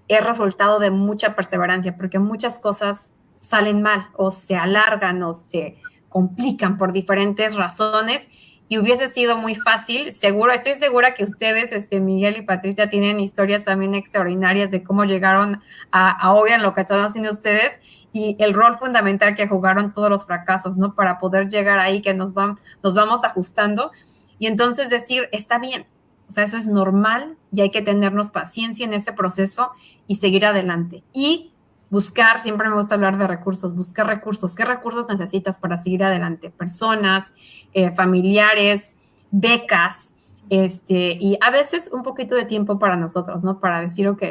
es resultado de mucha perseverancia, porque muchas cosas salen mal o se alargan o se complican por diferentes razones, y hubiese sido muy fácil, estoy segura que ustedes, Miguel y Patricia, tienen historias también extraordinarias de cómo llegaron a hoy en lo que están haciendo ustedes, y el rol fundamental que jugaron todos los fracasos, ¿no? Para poder llegar ahí, que nos vamos ajustando, y entonces decir, está bien, o sea, eso es normal y hay que tenernos paciencia en ese proceso y seguir adelante. Y buscar, siempre me gusta hablar de recursos, buscar recursos. ¿Qué recursos necesitas para seguir adelante? Personas, familiares, becas, y a veces un poquito de tiempo para nosotros, ¿no? Para decir, ok,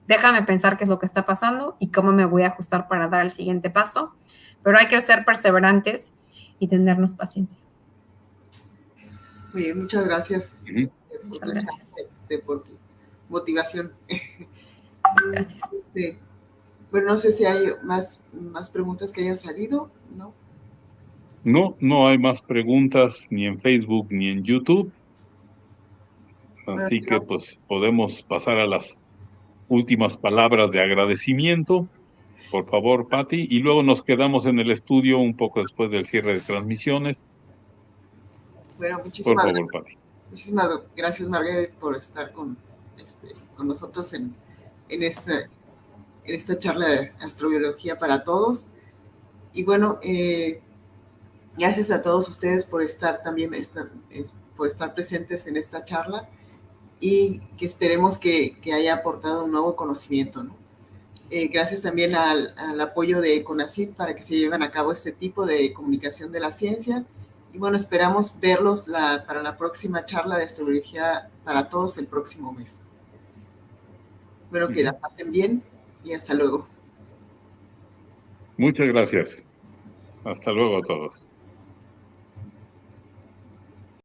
déjame pensar qué es lo que está pasando y cómo me voy a ajustar para dar el siguiente paso. Pero hay que ser perseverantes y tenernos paciencia. Muy bien, muchas gracias. Muchas gracias. Por tu motivación. Gracias. Bueno, no sé si hay más preguntas que hayan salido, ¿no? No hay más preguntas ni en Facebook ni en YouTube. Así que pues podemos pasar a las últimas palabras de agradecimiento. Por favor, Patti, y luego nos quedamos en el estudio un poco después del cierre de transmisiones. Bueno, por favor, Patti. Muchísimas gracias, Margaret, por estar con nosotros en esta charla de astrobiología para todos. Y bueno, gracias a todos ustedes por estar también, por estar presentes en esta charla y que esperemos que haya aportado un nuevo conocimiento, ¿no? Gracias también al apoyo de CONACYT para que se lleven a cabo este tipo de comunicación de la ciencia. Y bueno, esperamos verlos para la próxima charla de astrobiología para todos el próximo mes. Bueno, que la pasen bien y hasta luego. Muchas gracias. Hasta luego a todos.